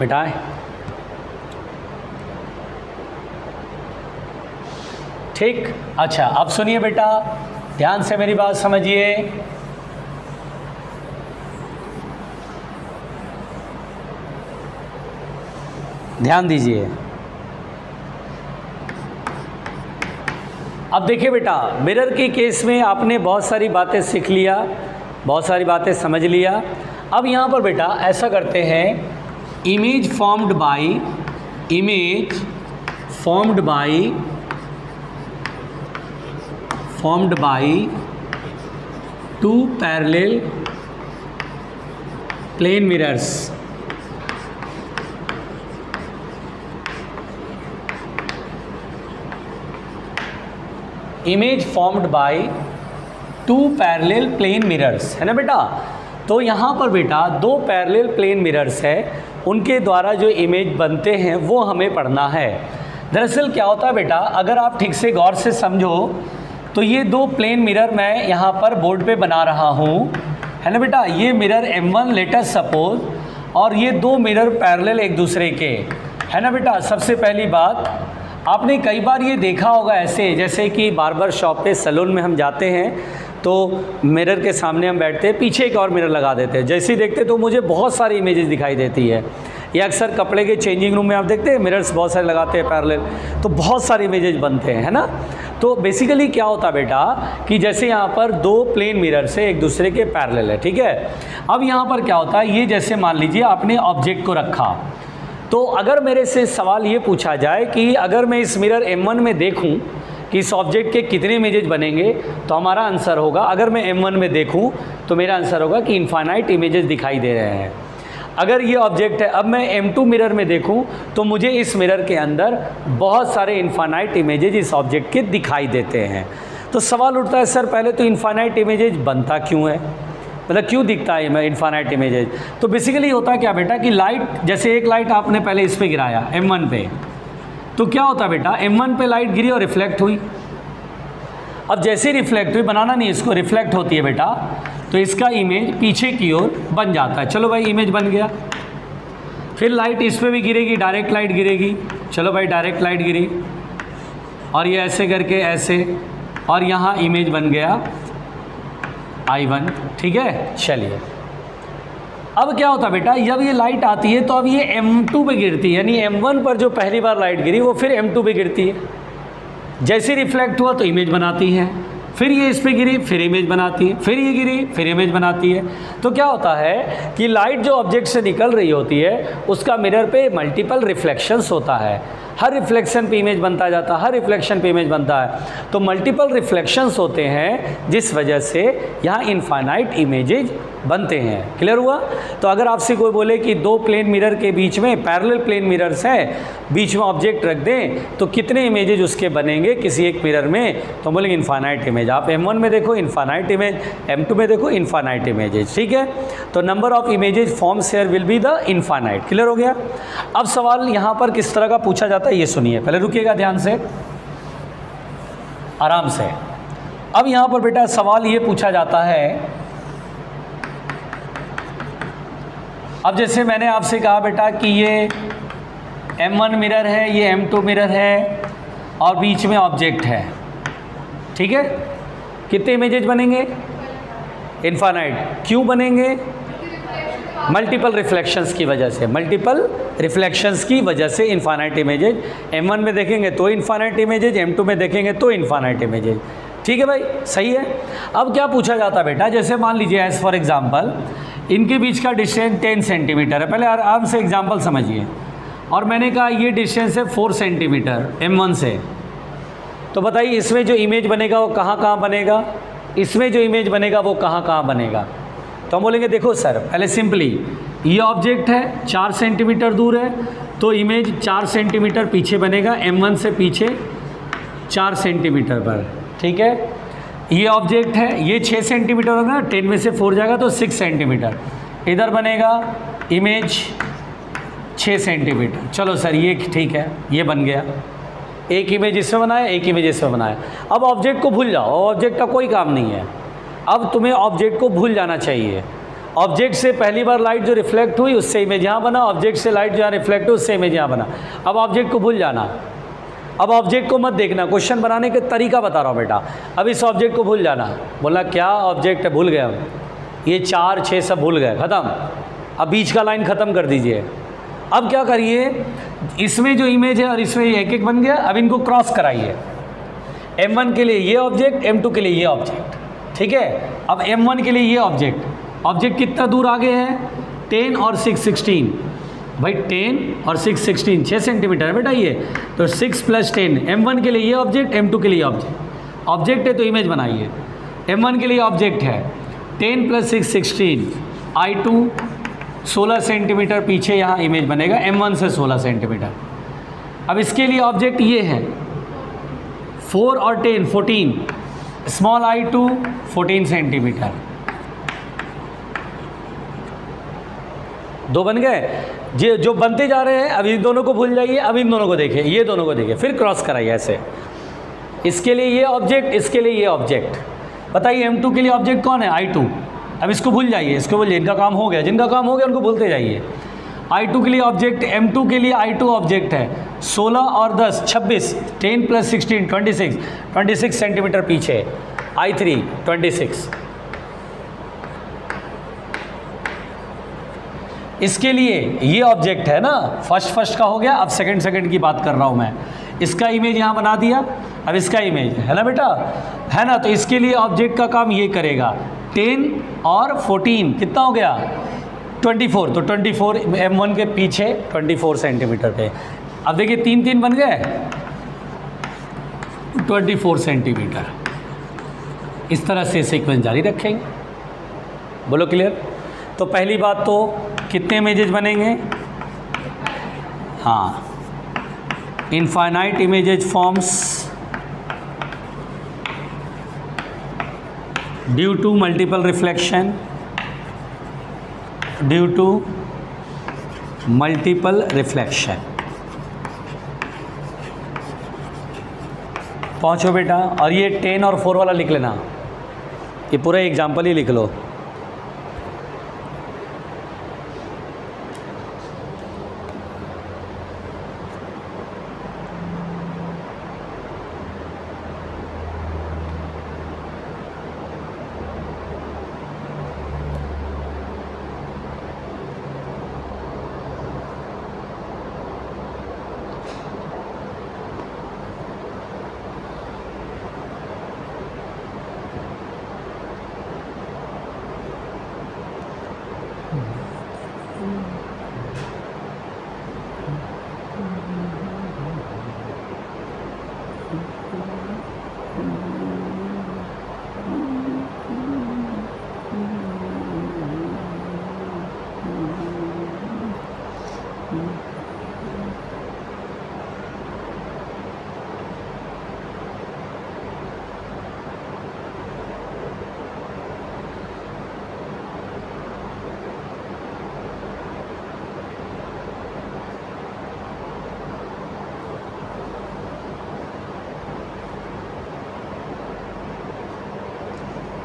मिटाएं। ठीक, अच्छा अब सुनिए बेटा, ध्यान से मेरी बात समझिए। ध्यान दीजिए। अब देखिए बेटा, मिरर के केस में आपने बहुत सारी बातें सीख लिया, बहुत सारी बातें समझ लिया। अब यहाँ पर बेटा ऐसा करते हैं, image formed by two parallel plane mirrors. Image formed by two parallel plane mirrors, है ना बेटा। तो यहाँ पर बेटा दो पैरेलल प्लेन मिरर्स है, उनके द्वारा जो इमेज बनते हैं वो हमें पढ़ना है। दरअसल क्या होता है बेटा, अगर आप ठीक से गौर से समझो तो ये दो प्लेन मिरर मैं यहाँ पर बोर्ड पे बना रहा हूँ, है ना बेटा। ये mirror M1 let us suppose, और ये दो मिरर पैरेलल एक दूसरे के, है ना बेटा। सबसे पहली बात, आपने कई बार ये देखा होगा ऐसे, जैसे कि बार्बर शॉप पे सैलून में हम जाते हैं तो मिरर के सामने हम बैठते हैं, पीछे एक और मिरर लगा देते हैं, जैसे ही देखते तो मुझे बहुत सारी इमेजेस दिखाई देती है। या अक्सर कपड़े के चेंजिंग रूम में आप देखते हैं मिरर्स बहुत सारे लगाते हैं पैरेलल, तो बहुत सारे इमेजेस बनते हैं, है ना। तो बेसिकली क्या होता है बेटा कि जैसे यहाँ पर दो प्लेन मिरर से एक दूसरे के पैरेलल है, ठीक है। अब यहाँ पर क्या होता है, ये जैसे मान लीजिए आपने ऑब्जेक्ट को रखा, तो अगर मेरे से सवाल ये पूछा जाए कि अगर मैं इस मिरर M1 में देखूं कि इस ऑब्जेक्ट के कितने इमेजेज बनेंगे, तो हमारा आंसर होगा, अगर मैं M1 में देखूं तो मेरा आंसर होगा कि इनफाइनाइट इमेजेस दिखाई दे रहे हैं। अगर ये ऑब्जेक्ट है, अब मैं M2 मिरर में देखूं तो मुझे इस मिरर के अंदर बहुत सारे इनफाइनाइट इमेजेज इस ऑब्जेक्ट के दिखाई देते हैं। तो सवाल उठता है, सर पहले तो इनफाइनाइट इमेजेज बनता क्यों है, मतलब क्यों दिखता है इनफाइनाइट इमेजेज। तो बेसिकली होता है क्या बेटा कि लाइट, जैसे एक लाइट आपने पहले इस पे गिराया M1 पे, तो क्या होता है बेटा, M1 पे लाइट गिरी और रिफ्लेक्ट हुई। अब जैसे रिफ्लेक्ट हुई, बनाना नहीं इसको, रिफ्लेक्ट होती है बेटा, तो इसका इमेज पीछे की ओर बन जाता है। चलो भाई इमेज बन गया। फिर लाइट इस पर भी गिरेगी, डायरेक्ट लाइट गिरेगी, चलो भाई डायरेक्ट लाइट गिरी, और ये ऐसे करके ऐसे, और यहाँ इमेज बन गया I1, ठीक है। चलिए अब क्या होता है बेटा, जब ये लाइट आती है तो अब ये M2 पे गिरती है, यानी M1 पर जो पहली बार लाइट गिरी वो फिर M2 पे गिरती है। जैसे रिफ्लेक्ट हुआ तो इमेज बनाती है, फिर ये इस पे गिरी फिर इमेज बनाती है, फिर ये गिरी फिर इमेज बनाती है। तो क्या होता है कि लाइट जो ऑब्जेक्ट से निकल रही होती है उसका मिरर पे मल्टीपल रिफ्लेक्शंस होता है, हर रिफ्लेक्शन पे इमेज बनता जाता है, हर रिफ्लेक्शन पे इमेज बनता है। तो मल्टीपल रिफ्लेक्शंस होते हैं जिस वजह से यहाँ इनफाइनाइट इमेजेज बनते हैं। क्लियर हुआ। तो अगर आपसे कोई बोले कि दो प्लेन मिरर के बीच में पैरेलल प्लेन मिरर्स हैं, बीच में ऑब्जेक्ट रख दें तो कितने इमेजेज उसके बनेंगे किसी एक मिरर में, तो बोलेंगे इनफाइनाइट इमेज। आप M1 में देखो इनफाइनाइट इमेज, M2 में देखो इनफाइनाइट इमेजेज, ठीक है। तो number of images forms here will be the infinite. Clear हो गया। अब सवाल यहाँ पर किस तरह का पूछा जाता है ये सुनिए, पहले रुकिएगा ध्यान से, आराम से। अब यहाँ पर बेटा सवाल ये पूछा जाता है, अब जैसे मैंने आपसे कहा बेटा कि ये M1 मिरर है, ये M2 मिरर है, और बीच में ऑब्जेक्ट है, ठीक है। कितने इमेजेज बनेंगे, इनफाइनाइट। क्यों बनेंगे, मल्टीपल रिफ्लेक्शंस की वजह से, मल्टीपल रिफ्लेक्शंस की वजह से इनफाइनाइट इमेजेज। M1 में देखेंगे तो इनफाइनाइट इमेजेज, M2 में देखेंगे तो इनफाइनाइट इमेजेज, ठीक है भाई, सही है। अब क्या पूछा जाता है बेटा, जैसे मान लीजिए एज फॉर एग्जांपल इनके बीच का डिस्टेंस 10 सेंटीमीटर है, पहले आराम से एग्जांपल समझिए, और मैंने कहा ये डिस्टेंस है 4 सेंटीमीटर M1 से। तो बताइए इसमें जो इमेज बनेगा वो कहाँ कहाँ बनेगा, इसमें जो इमेज बनेगा वो कहाँ कहाँ बनेगा। तो हम बोलेंगे देखो सर, पहले सिंपली ये ऑब्जेक्ट है 4 सेंटीमीटर दूर है, तो इमेज 4 सेंटीमीटर पीछे बनेगा, M1 से पीछे 4 सेंटीमीटर पर, ठीक है। ये ऑब्जेक्ट है, ये 6 सेंटीमीटर होगा ना, 10 में से 4 जाएगा तो 6 सेंटीमीटर, इधर बनेगा इमेज 6 सेंटीमीटर। चलो सर ये ठीक है, ये बन गया, एक इमेज इसमें बनाया, एक इमेज इसमें बनाया। अब ऑब्जेक्ट को भूल जाओ, ऑब्जेक्ट का कोई काम नहीं है, अब तुम्हें ऑब्जेक्ट को भूल जाना चाहिए। ऑब्जेक्ट से पहली बार लाइट जो रिफ्लेक्ट हुई उससे इमेज यहाँ बना, ऑब्जेक्ट से लाइट जो यहाँ रिफ्लेक्ट हुई उससे इमेज यहाँ बना। अब ऑब्जेक्ट को भूल जाना, अब ऑब्जेक्ट को मत देखना, क्वेश्चन बनाने का तरीका बता रहा हूँ बेटा। अब इस ऑब्जेक्ट को भूल जाना, बोलना क्या ऑब्जेक्ट है, भूल गए हम, ये 4 6 सब भूल गए, ख़त्म। अब बीच का लाइन ख़त्म कर दीजिए। अब क्या करिए, इसमें जो इमेज है और इसमें एक एक बन गया, अब इनको क्रॉस कराइए। M1 के लिए ये ऑब्जेक्ट, M2 के लिए ये ऑब्जेक्ट, ठीक है। अब M1 के लिए ये ऑब्जेक्ट कितना दूर आगे है, 10 और 6 16, भाई 10 और 6 16 6 सेंटीमीटर है बेटा ये, तो 6 + 10, M1 के लिए ये ऑब्जेक्ट, M2 के लिए ऑब्जेक्ट है तो इमेज बनाइए। M1 के लिए ऑब्जेक्ट है 10 + 6 16, I2 16 सेंटीमीटर पीछे यहाँ इमेज बनेगा, M1 से 16 सेंटीमीटर। अब इसके लिए ऑब्जेक्ट ये है 4 और 10 14, स्मॉल I2 14 सेंटीमीटर, 2 बन गए। जो बनते जा रहे हैं, अब इन दोनों को भूल जाइए, अब इन दोनों को देखिए, ये दोनों को देखिए, फिर क्रॉस कराइए ऐसे। इसके लिए ये ऑब्जेक्ट, इसके लिए ये ऑब्जेक्ट। बताइए M2 के लिए ऑब्जेक्ट कौन है, I2। अब इसको भूल जाइए, इसको भूलिए, इनका काम हो गया, जिनका काम हो गया उनको भूलते जाइए। I2 के लिए ऑब्जेक्ट, M2 के लिए I2 ऑब्जेक्ट है 16 और 10 26, 10 + 16 26 सेंटीमीटर पीछे, I3 26। इसके लिए ये ऑब्जेक्ट है ना, फर्स्ट का हो गया, अब सेकंड की बात कर रहा हूँ मैं। इसका इमेज यहाँ बना दिया, अब इसका इमेज है ना बेटा, है ना। तो इसके लिए ऑब्जेक्ट का काम ये करेगा, 10 और 14 कितना हो गया 24, तो 24 M1 के पीछे 24 सेंटीमीटर पे। अब देखिए 3 3 बन गए, 24 सेंटीमीटर। इस तरह से सीक्वेंस जारी रखेंगे। बोलो क्लियर। तो पहली बात तो कितने इमेजेस बनेंगे, हाँ, infinite images forms due to multiple reflection, due to multiple reflection. पहुँचो बेटा, और ये 10 और 4 वाला लिख लेना, ये पूरा एग्जाम्पल ही लिख लो।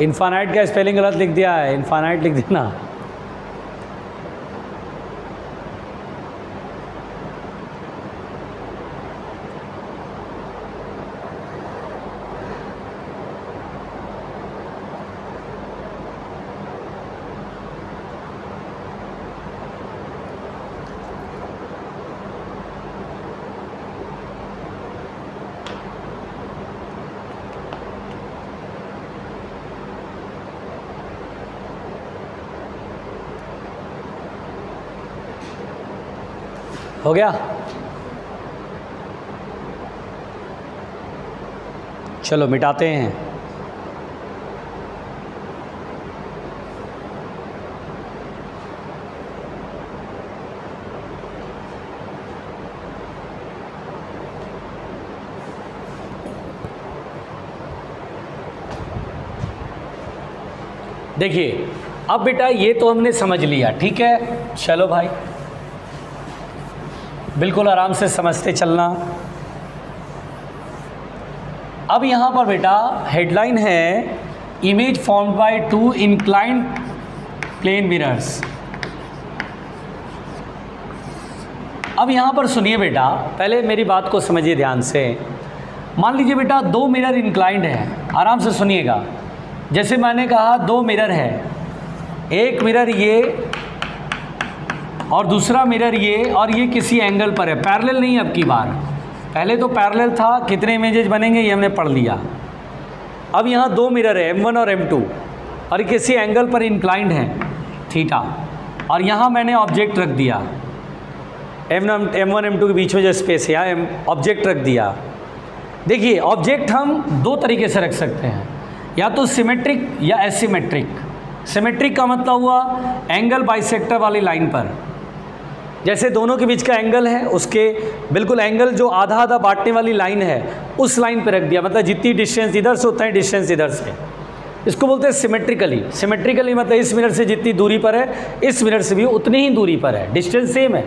इनफाइनाइट का स्पेलिंग गलत लिख दिया है, इनफाइनाइट लिख देना। हो गया, चलो मिटाते हैं। देखिए अब बेटा ये तो हमने समझ लिया, ठीक है। चलो भाई बिल्कुल आराम से समझते चलना। अब यहाँ पर बेटा हेडलाइन है image formed by 2 inclined plane mirrors. अब यहाँ पर सुनिए बेटा, पहले मेरी बात को समझिए ध्यान से। मान लीजिए बेटा दो मिरर इंक्लाइंड है, आराम से सुनिएगा। जैसे मैंने कहा दो मिरर है, एक मिरर ये और दूसरा मिरर ये, और ये किसी एंगल पर है, पैरेलल नहीं अब की बार। पहले तो पैरेलल था, कितने इमेजेस बनेंगे ये हमने पढ़ लिया। अब यहाँ दो मिरर है M1 और M2 और किसी एंगल पर इंक्लाइंड है थीटा, और यहाँ मैंने ऑब्जेक्ट रख दिया M1 M2 के बीच में जो स्पेस है यहाँ ऑब्जेक्ट रख दिया। देखिए ऑब्जेक्ट हम दो तरीके से रख सकते हैं, या तो सिमेट्रिक या एसिमेट्रिक। सिमेट्रिक का मतलब हुआ एंगल बाइसेक्टर वाली लाइन पर, जैसे दोनों के बीच का एंगल है उसके बिल्कुल एंगल जो आधा आधा बांटने वाली लाइन है उस लाइन पे रख दिया, मतलब जितनी डिस्टेंस इधर से उतना ही डिस्टेंस इधर से। इसको बोलते हैं सिमेट्रिकली। सिमेट्रिकली मतलब इस मिरर से जितनी दूरी पर है इस मिरर से भी उतनी ही दूरी पर है, डिस्टेंस सेम है,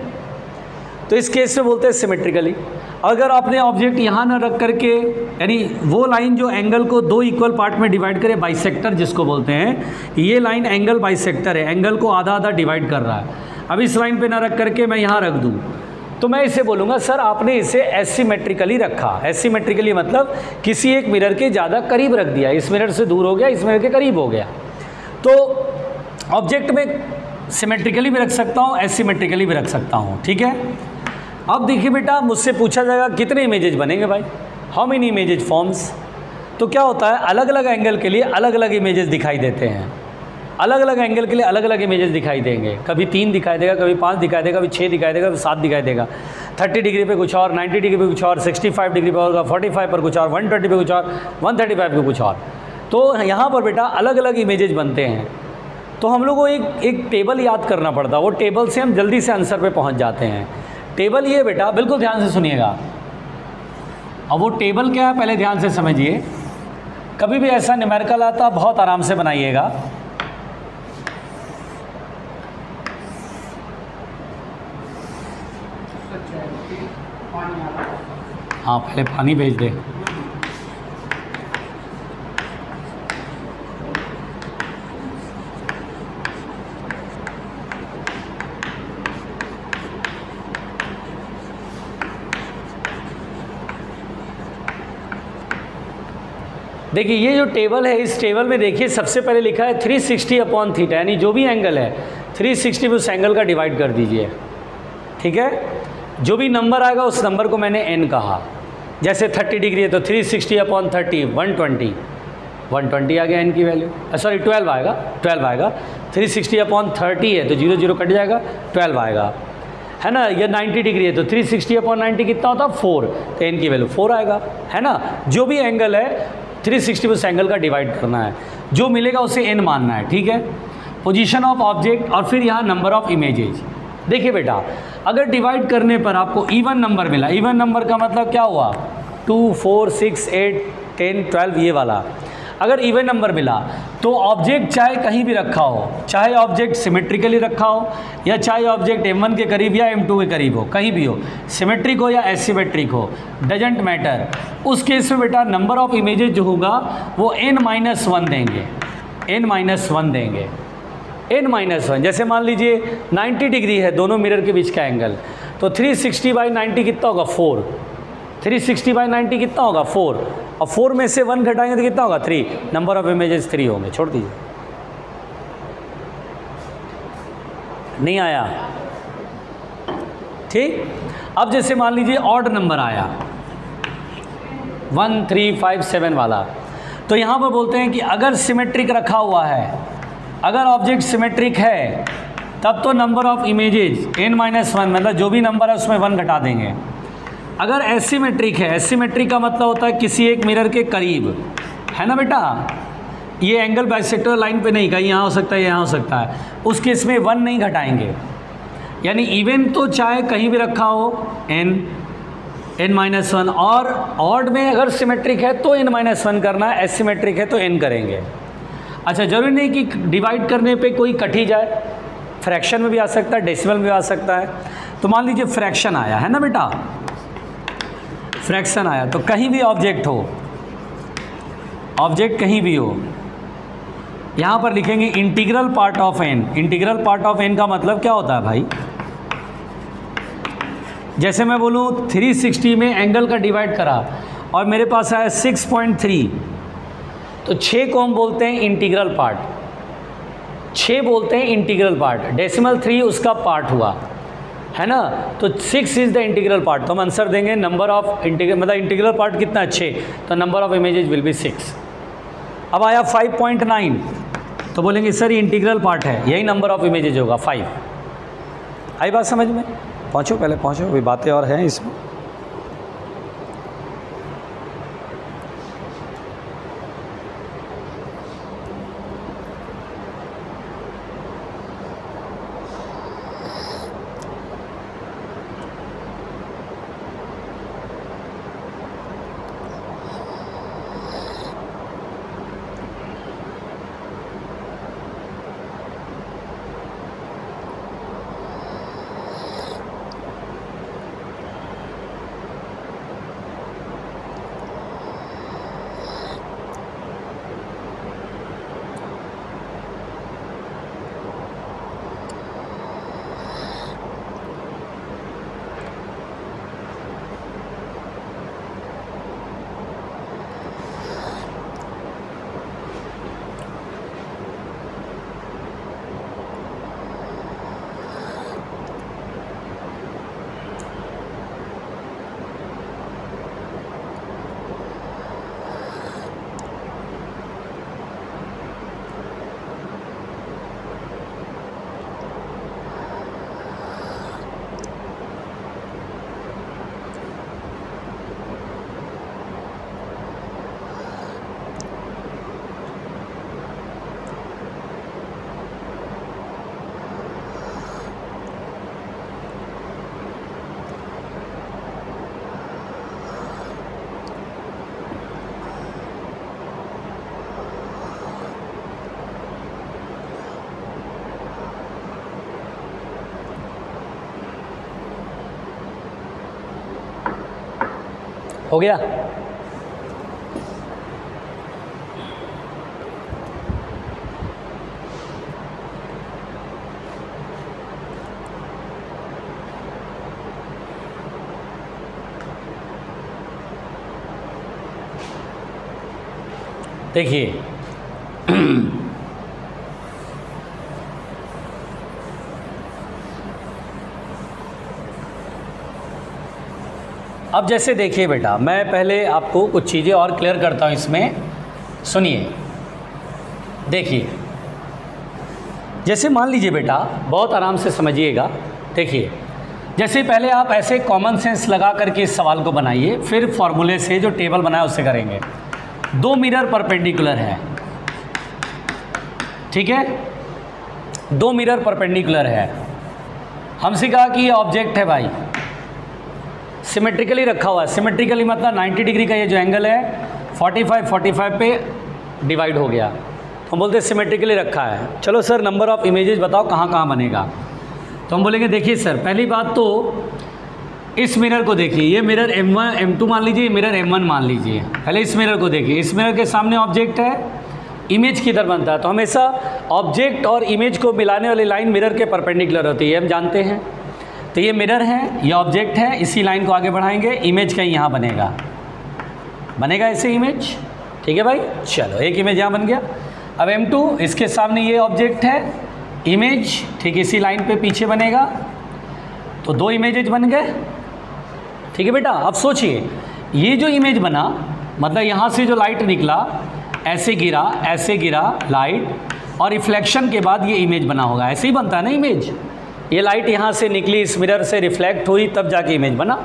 तो इस केस में बोलते हैं सिमेट्रिकली। अगर आपने ऑब्जेक्ट यहाँ ना रख करके, यानी वो लाइन जो एंगल को दो इक्वल पार्ट में डिवाइड करे, बाइसेक्टर जिसको बोलते हैं, ये लाइन एंगल बाइसेक्टर है, एंगल को आधा आधा डिवाइड कर रहा है। अब इस लाइन पे ना रख करके मैं यहाँ रख दूँ तो मैं इसे बोलूँगा सर आपने इसे एसिमेट्रिकली रखा। एसिमेट्रिकली मतलब किसी एक मिरर के ज़्यादा करीब रख दिया, इस मिरर से दूर हो गया, इस मिरर के करीब हो गया। तो ऑब्जेक्ट में सिमेट्रिकली भी रख सकता हूँ, एसिमेट्रिकली भी रख सकता हूँ, ठीक है। अब देखिए बेटा मुझसे पूछा जाएगा कितने इमेजेस बनेंगे भाई, हाउ मेनी इमेजेस फॉर्म्स। तो क्या होता है अलग अलग एंगल के लिए अलग अलग इमेजेस दिखाई देते हैं, अलग अलग एंगल के लिए अलग अलग इमेजेस दिखाई देंगे। कभी 3 दिखाई देगा, कभी 5 दिखाई देगा, कभी 6 दिखाई देगा, कभी 7 दिखाई देगा। 30 डिग्री पे कुछ और, 90 डिग्री पे कुछ और, 65 डिग्री पे होगा, 45 पर कुछ और, 120 पे कुछ और, 135 पे कुछ और। तो यहाँ पर बेटा अलग अलग इमेजेस बनते हैं। तो हम लोग को एक टेबल याद करना पड़ता है, वो टेबल से हम जल्दी से आंसर पे पहुँच जाते हैं। टेबल ये बेटा बिल्कुल ध्यान से सुनिएगा। अब वो टेबल क्या है पहले ध्यान से समझिए। कभी भी ऐसा न्यूमेरिकल आता बहुत आराम से बनाइएगा। हाँ पहले पानी भेज दे। देखिए ये जो टेबल है, इस टेबल में देखिए सबसे पहले लिखा है 360/θ, यानी जो भी एंगल है 360 उस एंगल का डिवाइड कर दीजिए, ठीक है। जो भी नंबर आएगा उस नंबर को मैंने n कहा। जैसे 30 डिग्री है तो 360/30 120 आ गया n की वैल्यू, सॉरी 12 आएगा, 12 आएगा। 360/30 है तो 0 0 कट जाएगा, 12 आएगा, है ना। या 90 डिग्री है तो 360/90 कितना होता है 4, तो n की वैल्यू 4 आएगा, है ना। जो भी एंगल है 360 उस एंगल का डिवाइड करना है, जो मिलेगा उसे n मानना है, ठीक है। पोजीशन ऑफ ऑब्जेक्ट और फिर यहाँ नंबर ऑफ इमेजेज। देखिए बेटा अगर डिवाइड करने पर आपको इवन नंबर मिला, इवन नंबर का मतलब क्या हुआ 2 4 6 8 10 12 ये वाला, अगर इवन नंबर मिला तो ऑब्जेक्ट चाहे कहीं भी रखा हो, चाहे ऑब्जेक्ट सिमेट्रिकली रखा हो या चाहे ऑब्जेक्ट M1 के करीब या M2 के करीब हो, कहीं भी हो, सिमेट्रिक हो या एसिमेट्रिक हो, डजेंट मैटर। उस केस में बेटा नंबर ऑफ इमेजेस जो होगा वो n-1 देंगे, n-1 देंगे, n-1। जैसे मान लीजिए 90 डिग्री है दोनों मिरर के बीच का एंगल, तो 360/90 कितना होगा 4, 360/90 कितना होगा 4, और 4 में से 1 घटाएंगे तो कितना होगा 3, नंबर ऑफ इमेजेस 3 होंगे। छोड़ दीजिए, नहीं आया, ठीक। अब जैसे मान लीजिए ऑड नंबर आया 1 3 5 7 वाला, तो यहाँ पर बोलते हैं कि अगर सिमेट्रिक रखा हुआ है, अगर ऑब्जेक्ट सिमेट्रिक है तब तो नंबर ऑफ इमेजेस n-1 मतलब जो भी नंबर है उसमें 1 घटा देंगे। अगर एसिमेट्रिक है, एसिमेट्रिक का मतलब होता है किसी एक मिरर के करीब, है ना बेटा। ये एंगल बाइसेक्टर लाइन पे नहीं, कहीं यहाँ हो सकता है, यहाँ हो सकता है, उस केस में 1 नहीं घटाएंगे। यानी इवन तो चाहे कहीं भी रखा हो n-1, और ऑड में अगर सिमेट्रिक है तो n-1 करना है, एसिमेट्रिक है तो n करेंगे। अच्छा जरूरी नहीं कि डिवाइड करने पे कोई कट ही जाए, फ्रैक्शन में भी आ सकता है, डेसिमल में भी आ सकता है। तो मान लीजिए फ्रैक्शन आया है ना बेटा, फ्रैक्शन आया तो कहीं भी ऑब्जेक्ट हो, ऑब्जेक्ट कहीं भी हो, यहाँ पर लिखेंगे integral part of N. Integral part of N का मतलब क्या होता है भाई? जैसे मैं बोलूँ 360 में एंगल का डिवाइड करा और मेरे पास आया 6.3, तो 6 को हम बोलते हैं इंटीग्रल पार्ट, 6 बोलते हैं इंटीग्रल पार्ट। डेसिमल 3 उसका पार्ट हुआ, है ना? तो 6 इज़ द इंटीग्रल पार्ट। तो हम आंसर देंगे नंबर ऑफ इंटीग्रल, मतलब इंटीग्रल पार्ट कितना है 6, तो number of images will be 6। अब आया 5.9, तो बोलेंगे सर ये इंटीग्रल पार्ट है, यही नंबर ऑफ इमेजेज होगा 5। आई बात समझ में? पहुँचो, पहले पहुँचो, अभी बातें और हैं इसमें। हो गया? देखिए अब जैसे देखिए बेटा, मैं पहले आपको कुछ चीज़ें और क्लियर करता हूँ इसमें, सुनिए। देखिए जैसे मान लीजिए बेटा, बहुत आराम से समझिएगा। देखिए जैसे पहले आप ऐसे कॉमन सेंस लगा करके इस सवाल को बनाइए, फिर फॉर्मूले से जो टेबल बनाया उससे करेंगे। 2 मिरर परपेंडिकुलर है, ठीक है? 2 मिरर परपेंडिकुलर है। हमसे कहा कि ये ऑब्जेक्ट है भाई, सिमेट्रिकली रखा हुआ है। सिमेट्रिकली मतलब 90 डिग्री का ये जो एंगल है 45 पे डिवाइड हो गया, तो हम बोलते हैं सिमेट्रिकली रखा है। चलो सर नंबर ऑफ इमेजेस बताओ कहाँ कहाँ बनेगा। तो हम बोलेंगे देखिए सर, पहली बात तो इस मिरर को देखिए, ये मिरर M1 M2 मान लीजिए, मिरर M1 मान लीजिए। पहले इस मिरर को देखिए, इस मिरर के सामने ऑब्जेक्ट है, इमेज किधर बनता है? तो हमेशा ऑब्जेक्ट और इमेज को मिलाने वाली लाइन मिरर के परपेंडिकुलर होती है, हम जानते हैं। तो ये मिरर है, ये ऑब्जेक्ट है, इसी लाइन को आगे बढ़ाएंगे, इमेज कहीं यहाँ बनेगा ऐसे इमेज, ठीक है भाई? चलो एक इमेज यहाँ बन गया। अब M2, इसके सामने ये ऑब्जेक्ट है, इमेज ठीक इसी लाइन पे पीछे बनेगा, तो 2 इमेजेज बन गए, ठीक है बेटा? अब सोचिए, ये जो इमेज बना मतलब यहाँ से जो लाइट निकला ऐसे गिरा लाइट, और रिफ्लेक्शन के बाद ये इमेज बना होगा। ऐसे ही बनता है ना इमेज, ये लाइट यहाँ से निकली, इस मिरर से रिफ्लेक्ट हुई, तब जाके इमेज बना।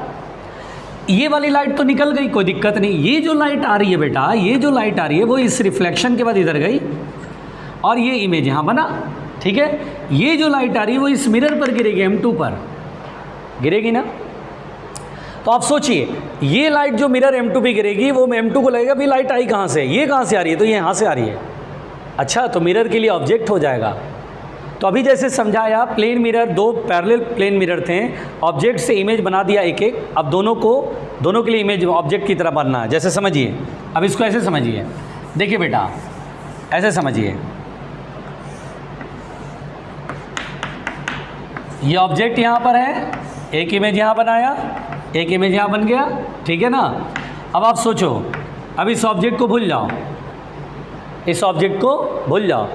ये वाली लाइट तो निकल गई, कोई दिक्कत नहीं। ये जो लाइट आ रही है बेटा, ये जो लाइट आ रही है वो इस रिफ्लेक्शन के बाद इधर गई और ये इमेज यहाँ बना, ठीक है? ये जो लाइट आ रही है वो इस मिरर पर गिरेगी, M2 पर गिरेगी ना। तो आप सोचिए, ये लाइट जो मिरर M2 पे गिरेगी वो M2 को लगेगा भी लाइट आई कहाँ से, ये कहाँ से आ रही है? तो ये यहाँ से आ रही है। अच्छा, तो मिरर के लिए ऑब्जेक्ट हो जाएगा। तो अभी जैसे समझाया, plane mirror, 2 parallel plane mirror थे, ऑब्जेक्ट से इमेज बना दिया एक एक। अब दोनों के लिए इमेज ऑब्जेक्ट की तरह बनना है। जैसे समझिए, अब इसको ऐसे समझिए, देखिए बेटा ऐसे समझिए, ये ऑब्जेक्ट यहाँ पर है, एक इमेज यहाँ बनाया, एक इमेज यहाँ बन गया, ठीक है ना। अब आप सोचो, अब इस ऑब्जेक्ट को भूल जाओ, इस ऑब्जेक्ट को भूल जाओ।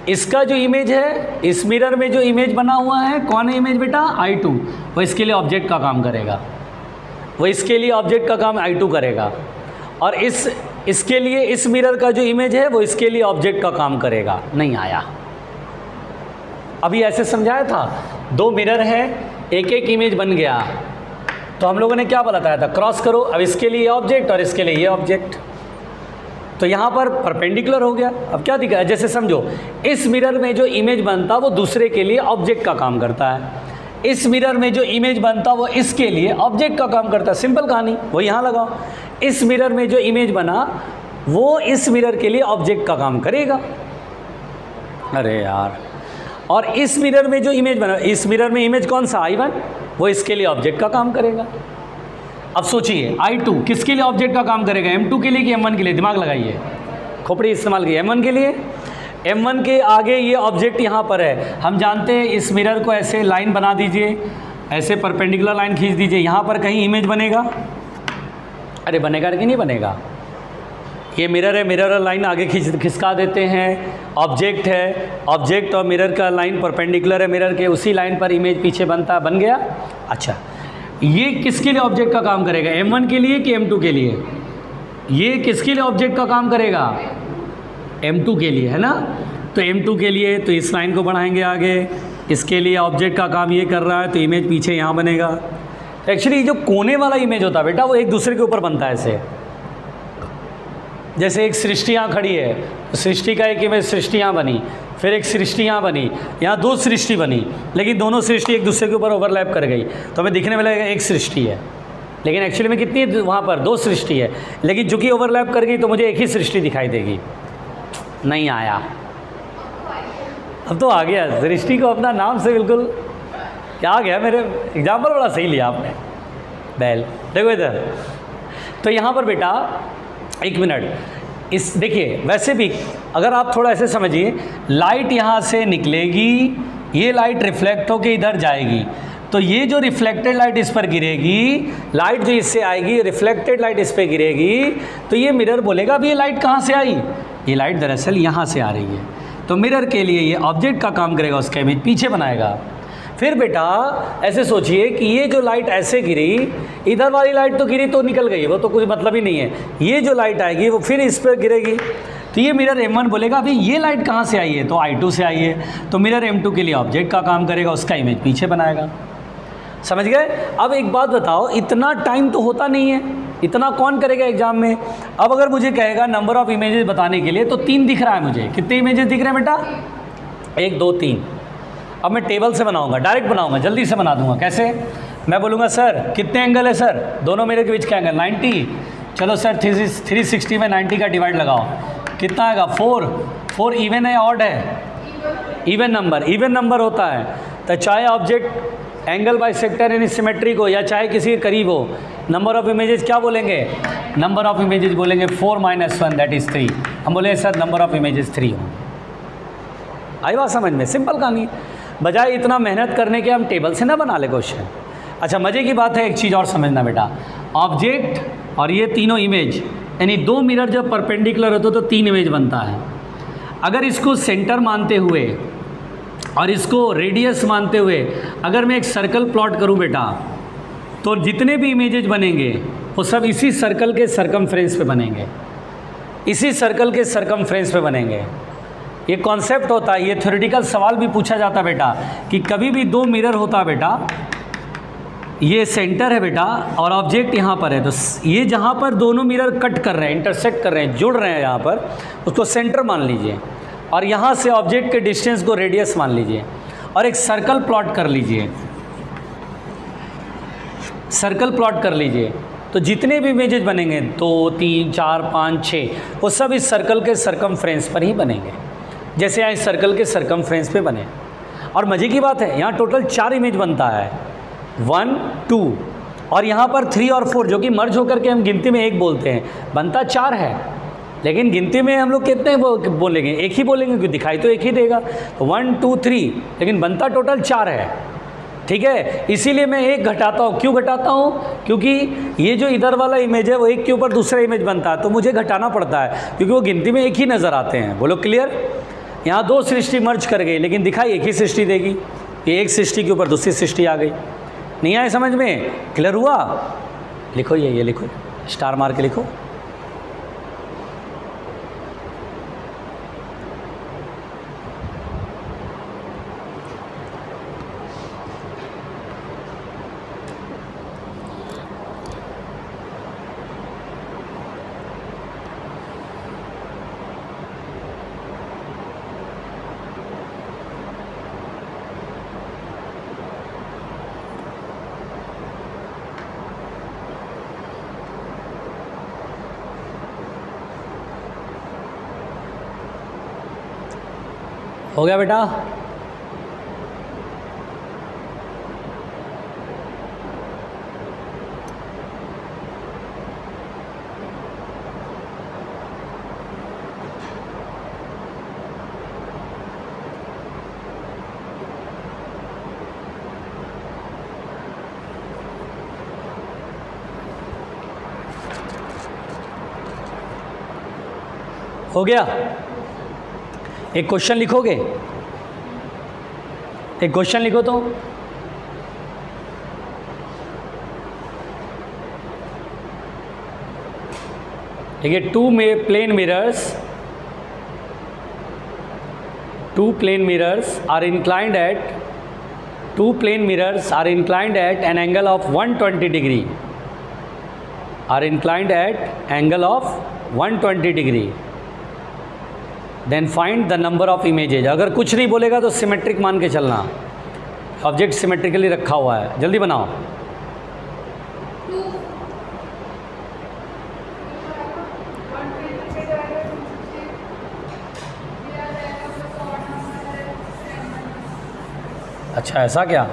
इसका जो इमेज है, इस मिरर में जो इमेज बना हुआ है, कौन है इमेज बेटा? I2। वो इसके लिए ऑब्जेक्ट का काम करेगा, वो इसके लिए ऑब्जेक्ट का काम I2 करेगा। और इसके लिए इस मिरर का जो इमेज है वो इसके लिए ऑब्जेक्ट का काम करेगा। नहीं आया? अभी ऐसे समझाया था, दो मिरर है, एक एक इमेज बन गया, तो हम लोगों ने क्या बताया था? क्रॉस करो। अब इसके लिए ये ऑब्जेक्ट और इसके लिए ये ऑब्जेक्ट, तो यहाँ पर परपेंडिकुलर हो गया। अब क्या दिखा? जैसे समझो, इस मिरर में जो इमेज बनता वो दूसरे के लिए ऑब्जेक्ट का काम करता है, इस मिरर में जो इमेज बनता वो इसके लिए ऑब्जेक्ट का काम करता है। सिंपल कहानी, वो यहाँ लगाओ। इस मिरर में जो इमेज बना वो इस मिरर के लिए ऑब्जेक्ट का काम करेगा। अरे यार, और इस मिरर में जो इमेज बना, इस मिरर में इमेज कौन सा? I1, वो इसके लिए ऑब्जेक्ट का काम करेगा। अब सोचिए, I2 किसके लिए ऑब्जेक्ट का काम करेगा? M2 के लिए कि M1 के लिए? दिमाग लगाइए, खोपड़ी इस्तेमाल कीजिए। M1 के लिए। M1 के आगे ये ऑब्जेक्ट यहाँ पर है। हम जानते हैं इस मिरर को ऐसे लाइन बना दीजिए, ऐसे परपेंडिकुलर लाइन खींच दीजिए, यहाँ पर कहीं इमेज बनेगा? अरे बनेगा कि नहीं बनेगा? ये मिरर है, मिरर और लाइन आगे खिसका देते हैं, ऑब्जेक्ट है, ऑब्जेक्ट और मिरर का लाइन परपेंडिकुलर है मिरर के, उसी लाइन पर इमेज पीछे बनता है, बन गया। अच्छा, ये किसके लिए ऑब्जेक्ट का काम करेगा? M1 के लिए कि M2 के लिए? ये किसके लिए ऑब्जेक्ट का काम करेगा? M2 के लिए, है ना। तो M2 के लिए तो इस लाइन को बढ़ाएंगे आगे, इसके लिए ऑब्जेक्ट का काम ये कर रहा है, तो इमेज पीछे यहाँ बनेगा। एक्चुअली जो कोने वाला इमेज होता है बेटा, वो एक दूसरे के ऊपर बनता है ऐसे। जैसे एक सृष्टि यहाँ खड़ी है, तो सृष्टि का एक इमेज सृष्टि यहाँ बनी, फिर एक सृष्टि यहाँ बनी, यहाँ दो सृष्टि बनी, लेकिन दोनों सृष्टि एक दूसरे के ऊपर ओवरलैप कर गई, तो हमें दिखने में लगेगा एक सृष्टि है, लेकिन एक्चुअली में कितनी है? वहाँ पर दो सृष्टि है, लेकिन चूँकि ओवरलैप कर गई तो मुझे एक ही सृष्टि दिखाई देगी। नहीं आया? अब तो आ गया। सृष्टि को अपना नाम से बिल्कुल क्या आ गया। मेरे एग्जाम्पल बड़ा सही लिया आपने। बैल देखो इधर, तो यहाँ पर बेटा एक मिनट, इस देखिए, वैसे भी अगर आप थोड़ा ऐसे समझिए, लाइट यहाँ से निकलेगी, ये लाइट रिफ्लेक्ट होकर इधर जाएगी, तो ये जो रिफ्लेक्टेड लाइट इस पर गिरेगी, लाइट जो इससे आएगी, रिफ्लेक्टेड लाइट इस पर गिरेगी, तो ये मिरर बोलेगा अब ये लाइट कहाँ से आई? ये लाइट दरअसल यहाँ से आ रही है। तो मिरर के लिए ये ऑब्जेक्ट का काम करेगा, उसका इमेज पीछे बनाएगा। फिर बेटा ऐसे सोचिए कि ये जो लाइट ऐसे गिरी, इधर वाली लाइट तो गिरी तो निकल गई, वो तो कोई मतलब ही नहीं है। ये जो लाइट आएगी वो फिर इस पर गिरेगी, तो ये मिरर M1 बोलेगा अभी ये लाइट कहाँ से आई है? तो I2 से आई है। तो मिरर M2 के लिए ऑब्जेक्ट का काम करेगा, उसका इमेज पीछे बनाएगा। समझ गए? अब एक बात बताओ, इतना टाइम तो होता नहीं है, इतना कौन करेगा एग्जाम में? अब अगर मुझे कहेगा नंबर ऑफ इमेजेस बताने के लिए, तो 3 दिख रहा है मुझे। कितने इमेजेस दिख रहे हैं बेटा? 1 2 3। अब मैं टेबल से बनाऊंगा, डायरेक्ट बनाऊंगा, जल्दी से बना दूंगा। कैसे? मैं बोलूँगा सर कितने एंगल है सर? दोनों मेरे के बीच का एंगल 90। चलो सर 360 में 90 का डिवाइड लगाओ, कितना आएगा? 4 इवन है या ऑड है? इवन नंबर होता है। तो चाहे ऑब्जेक्ट एंगल बाई सेक्टर यानी सिमेट्रिक हो या चाहे किसी के करीब हो, नंबर ऑफ इमेजेस क्या बोलेंगे? नंबर ऑफ इमेजेस बोलेंगे 4 - 1 दैट इज़ 3। हम बोले सर नंबर ऑफ इमेजेस 3 हो। आई बात समझ में? सिंपल कहानी। बजाय इतना मेहनत करने के हम टेबल से ना बना ले क्वेश्चन। अच्छा, मज़े की बात है, एक चीज़ और समझना बेटा, ऑब्जेक्ट और ये तीनों इमेज, यानी 2 मिरर जब परपेंडिकुलर होते तो 3 इमेज बनता है। अगर इसको सेंटर मानते हुए और इसको रेडियस मानते हुए अगर मैं एक सर्कल प्लॉट करूं बेटा, तो जितने भी इमेजेज बनेंगे वो सब इसी सर्कल के सरकमफ्रेंस पे बनेंगे, इसी सर्कल के सरकमफ्रेंस पे बनेंगे। ये कॉन्सेप्ट होता है, ये थ्योरेटिकल सवाल भी पूछा जाता बेटा कि कभी भी 2 मिरर होता बेटा, ये सेंटर है बेटा और ऑब्जेक्ट यहाँ पर है, तो ये जहाँ पर दोनों मिरर कट कर रहे हैं, इंटरसेक्ट कर रहे हैं, जुड़ रहे हैं यहाँ पर, उसको सेंटर मान लीजिए और यहाँ से ऑब्जेक्ट के डिस्टेंस को रेडियस मान लीजिए और एक सर्कल प्लॉट कर लीजिए, सर्कल प्लॉट कर लीजिए। तो जितने भी इमेजेज बनेंगे 2 3 4 5 6 वो सब इस सर्कल के सरकमफ्रेंस पर ही बनेंगे, जैसे यहाँ इस सर्कल के सरकमफ्रेंस पे बने। और मज़े की बात है, यहाँ टोटल 4 इमेज बनता है, 1 2 और यहाँ पर 3 और 4 जो कि मर्ज होकर के हम गिनती में 1 बोलते हैं, बनता 4 है, लेकिन गिनती में हम लोग कितने बोलेंगे? 1 ही बोलेंगे क्योंकि दिखाई तो 1 ही देगा। तो 1 2 3, लेकिन बनता टोटल 4 है। ठीक है, इसीलिए मैं एक घटाता हूँ। क्यों घटाता हूँ? क्योंकि ये जो इधर वाला इमेज है वो एक के ऊपर दूसरा इमेज बनता है, तो मुझे घटाना पड़ता है क्योंकि वो गिनती में एक ही नज़र आते हैं। बोलो क्लियर? यहाँ दो सृष्टि मर्ज कर गई लेकिन दिखाई एक ही सृष्टि देगी। ये एक सृष्टि के ऊपर दूसरी सृष्टि आ गई। नहीं आए समझ में? क्लियर हुआ? लिखो ये लिखो, स्टार मार के लिखो। हो गया बेटा? हो गया? एक क्वेश्चन लिखोगे? एक क्वेश्चन लिखो तो। देखिए, two plane mirrors are inclined at an angle of 120 degree, then find the number of images. अगर कुछ नहीं बोलेगा तो सिमेट्रिक मान के चलना, ऑब्जेक्ट सिमेट्रिकली रखा हुआ है। जल्दी बनाओ। अच्छा, ऐसा क्या?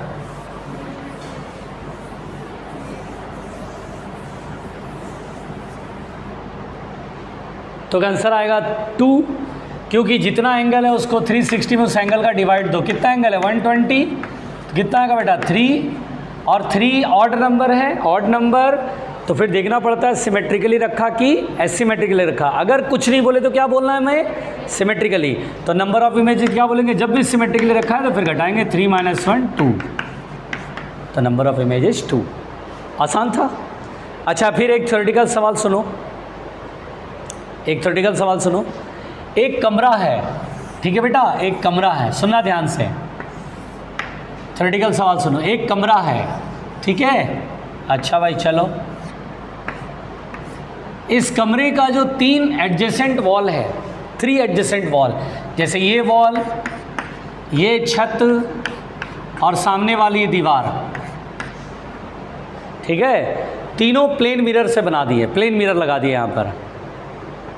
तो आंसर आएगा 2, क्योंकि जितना एंगल है उसको 360 में उस एंगल का डिवाइड दो। कितना एंगल है? 120। तो कितना आएगा बेटा? 3। और 3 ऑड नंबर है, ऑड नंबर, तो फिर देखना पड़ता है सिमेट्रिकली रखा कि एसिमेट्रिकली रखा। अगर कुछ नहीं बोले तो क्या बोलना है हमें? सिमेट्रिकली। तो नंबर ऑफ इमेजेस क्या बोलेंगे? जब भी सिमेट्रिकली रखा है तो फिर घटाएंगे 3 - 1 2, तो नंबर ऑफ इमेजेस 2। आसान था। अच्छा, फिर एक थ्योरेटिकल सवाल सुनो, एक कमरा है, ठीक है बेटा, एक कमरा है, सुनना ध्यान से। थ्योरेटिकल सवाल सुनो, एक कमरा है, ठीक है। अच्छा भाई चलो, इस कमरे का जो 3 एडजेसेंट वॉल है, 3 एडजेसेंट वॉल, जैसे ये वॉल, ये छत और सामने वाली दीवार, ठीक है, तीनों प्लेन मिरर से बना दिए, प्लेन मिरर लगा दिए यहाँ पर।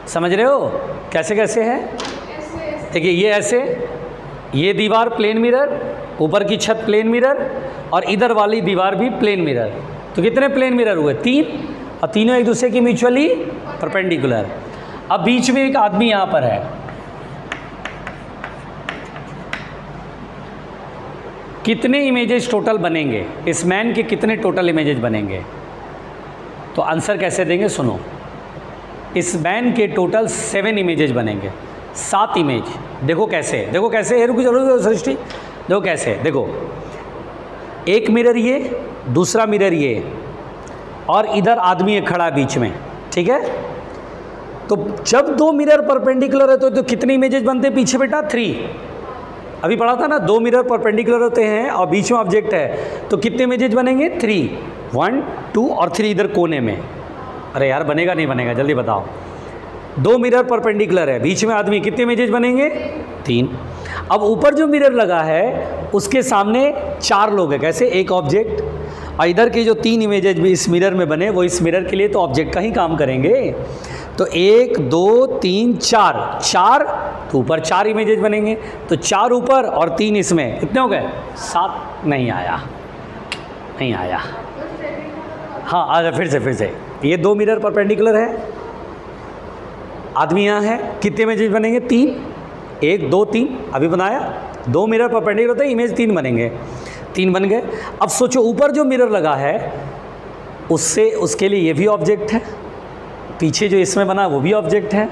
समझ रहे हो कैसे कैसे है? देखिए, ये ऐसे, ये दीवार प्लेन मिरर, ऊपर की छत प्लेन मिरर और इधर वाली दीवार भी प्लेन मिरर। तो कितने प्लेन मिरर हुए? 3, और तीनों एक दूसरे की म्यूचुअली परपेंडिकुलर। अब बीच में एक आदमी यहाँ पर है, कितने इमेजेस टोटल बनेंगे? इस मैन के कितने टोटल इमेजेस बनेंगे? तो आंसर कैसे देंगे? सुनो, इस मैन के टोटल 7 इमेजेस बनेंगे, 7 इमेज। देखो कैसे, देखो कैसे, रुको जरूर सृष्टि, देखो कैसे, देखो, एक मिरर ये, दूसरा मिरर ये, और इधर आदमी एक खड़ा बीच में, ठीक है। तो जब 2 मिरर परपेंडिकुलर है तो कितने इमेजेस बनते हैं पीछे बेटा? 3। अभी पढ़ा था ना, 2 मिरर परपेंडिकुलर होते हैं और बीच में ऑब्जेक्ट है, तो कितने इमेजेस बनेंगे? 3, 1 2 और 3 इधर कोने में। अरे यार, बनेगा नहीं बनेगा? जल्दी बताओ। 2 मिरर परपेंडिकुलर है, बीच में आदमी, कितने इमेजेस बनेंगे? 3। अब ऊपर जो मिरर लगा है उसके सामने 4 लोग हैं, कैसे? एक ऑब्जेक्ट, और इधर के जो 3 इमेजेस भी इस मिरर में बने वो इस मिरर के लिए तो ऑब्जेक्ट का ही काम करेंगे। तो 1 2 3 4 तो ऊपर 4 इमेजेस बनेंगे, तो 4 ऊपर और 3 इसमें, कितने हो गए? 7। नहीं आया, नहीं आया। हाँ, आ फिर से। ये 2 मिरर परपेंडिकुलर है, आदमी यहाँ है, कितने इमेजेस बनेंगे? 3, 1 2 3, अभी बनाया। 2 मिरर परपेंडिकुलर होते हैं, इमेज 3 बनेंगे। 3 बन गए। अब सोचो ऊपर जो मिरर लगा है उससे, उसके लिए ये भी ऑब्जेक्ट है, पीछे जो इसमें बना वो भी ऑब्जेक्ट है,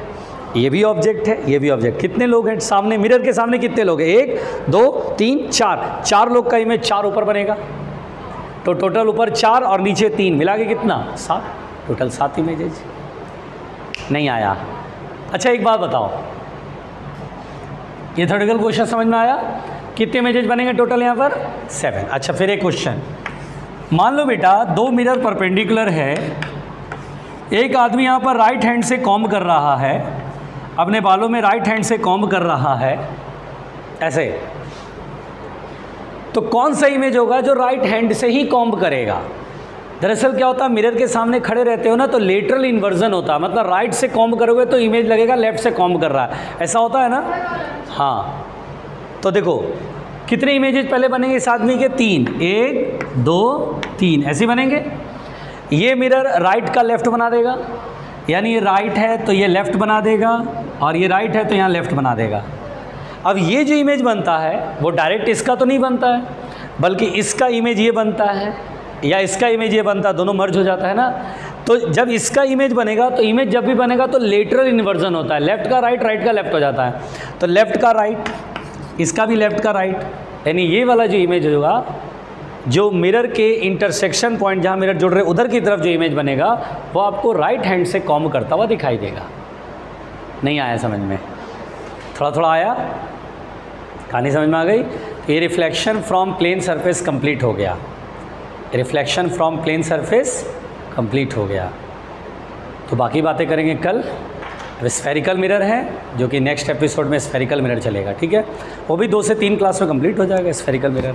ये भी ऑब्जेक्ट है, ये भी ऑब्जेक्ट। कितने लोग हैं सामने, मिरर के सामने कितने लोग हैं? 1 2 3 4, 4 लोग का इमेज 4 ऊपर बनेगा। तो टोटल ऊपर 4 और नीचे 3 मिला के कितना? 7, टोटल 7 इमेजेज। नहीं आया? अच्छा एक बात बताओ, ये थ्योरेटिकल क्वेश्चन समझ में आया? कितने इमेजेज बनेंगे टोटल यहाँ पर? 7। अच्छा फिर एक क्वेश्चन, मान लो बेटा 2 मिरर परपेंडिकुलर है, एक आदमी यहाँ पर राइट हैंड से कॉम्ब कर रहा है, अपने बालों में राइट हैंड से कॉम्ब कर रहा है ऐसे, तो कौन सा इमेज होगा जो राइट हैंड से ही कॉम्ब करेगा? दरअसल क्या होता है, मिरर के सामने खड़े रहते हो ना तो लेटरल इन्वर्जन होता है, मतलब राइट से कॉम्ब करोगे तो इमेज लगेगा लेफ्ट से कॉम्ब कर रहा है, ऐसा होता है ना? हाँ, तो देखो कितने इमेजेस पहले बनेंगे इस आदमी के? 3, 1 2 3 ऐसे बनेंगे। ये मिरर राइट का लेफ्ट बना देगा, यानी ये राइट है तो ये लेफ्ट बना देगा, और ये राइट है तो यहाँ लेफ्ट बना देगा। अब ये जो इमेज बनता है वो डायरेक्ट इसका तो नहीं बनता है, बल्कि इसका इमेज ये बनता है या इसका इमेज ये बनता है, दोनों मर्ज हो जाता है ना। तो जब इसका इमेज बनेगा तो इमेज जब भी बनेगा तो लेटरल इन्वर्जन होता है, लेफ्ट का राइट, राइट का लेफ्ट हो जाता है। तो लेफ्ट का राइट, इसका भी लेफ्ट का राइट, यानी ये वाला जो इमेज होगा, जो मिरर के इंटरसेक्शन पॉइंट जहाँ मिरर जुड़ रहे उधर की तरफ जो इमेज बनेगा वो आपको राइट हैंड से कॉम्ब करता हुआ दिखाई देगा। नहीं आया समझ में? थोड़ा थोड़ा आया? कहानी समझ में आ गई? तो ये reflection from plane surface complete हो गया, reflection from plane surface complete हो गया। तो बाकी बातें करेंगे कल। स्फेरिकल मिरर है जो कि नेक्स्ट एपिसोड में स्फेरिकल मिरर चलेगा, ठीक है? वो भी 2 से 3 क्लास में कंप्लीट हो जाएगा स्फेरिकल मिरर।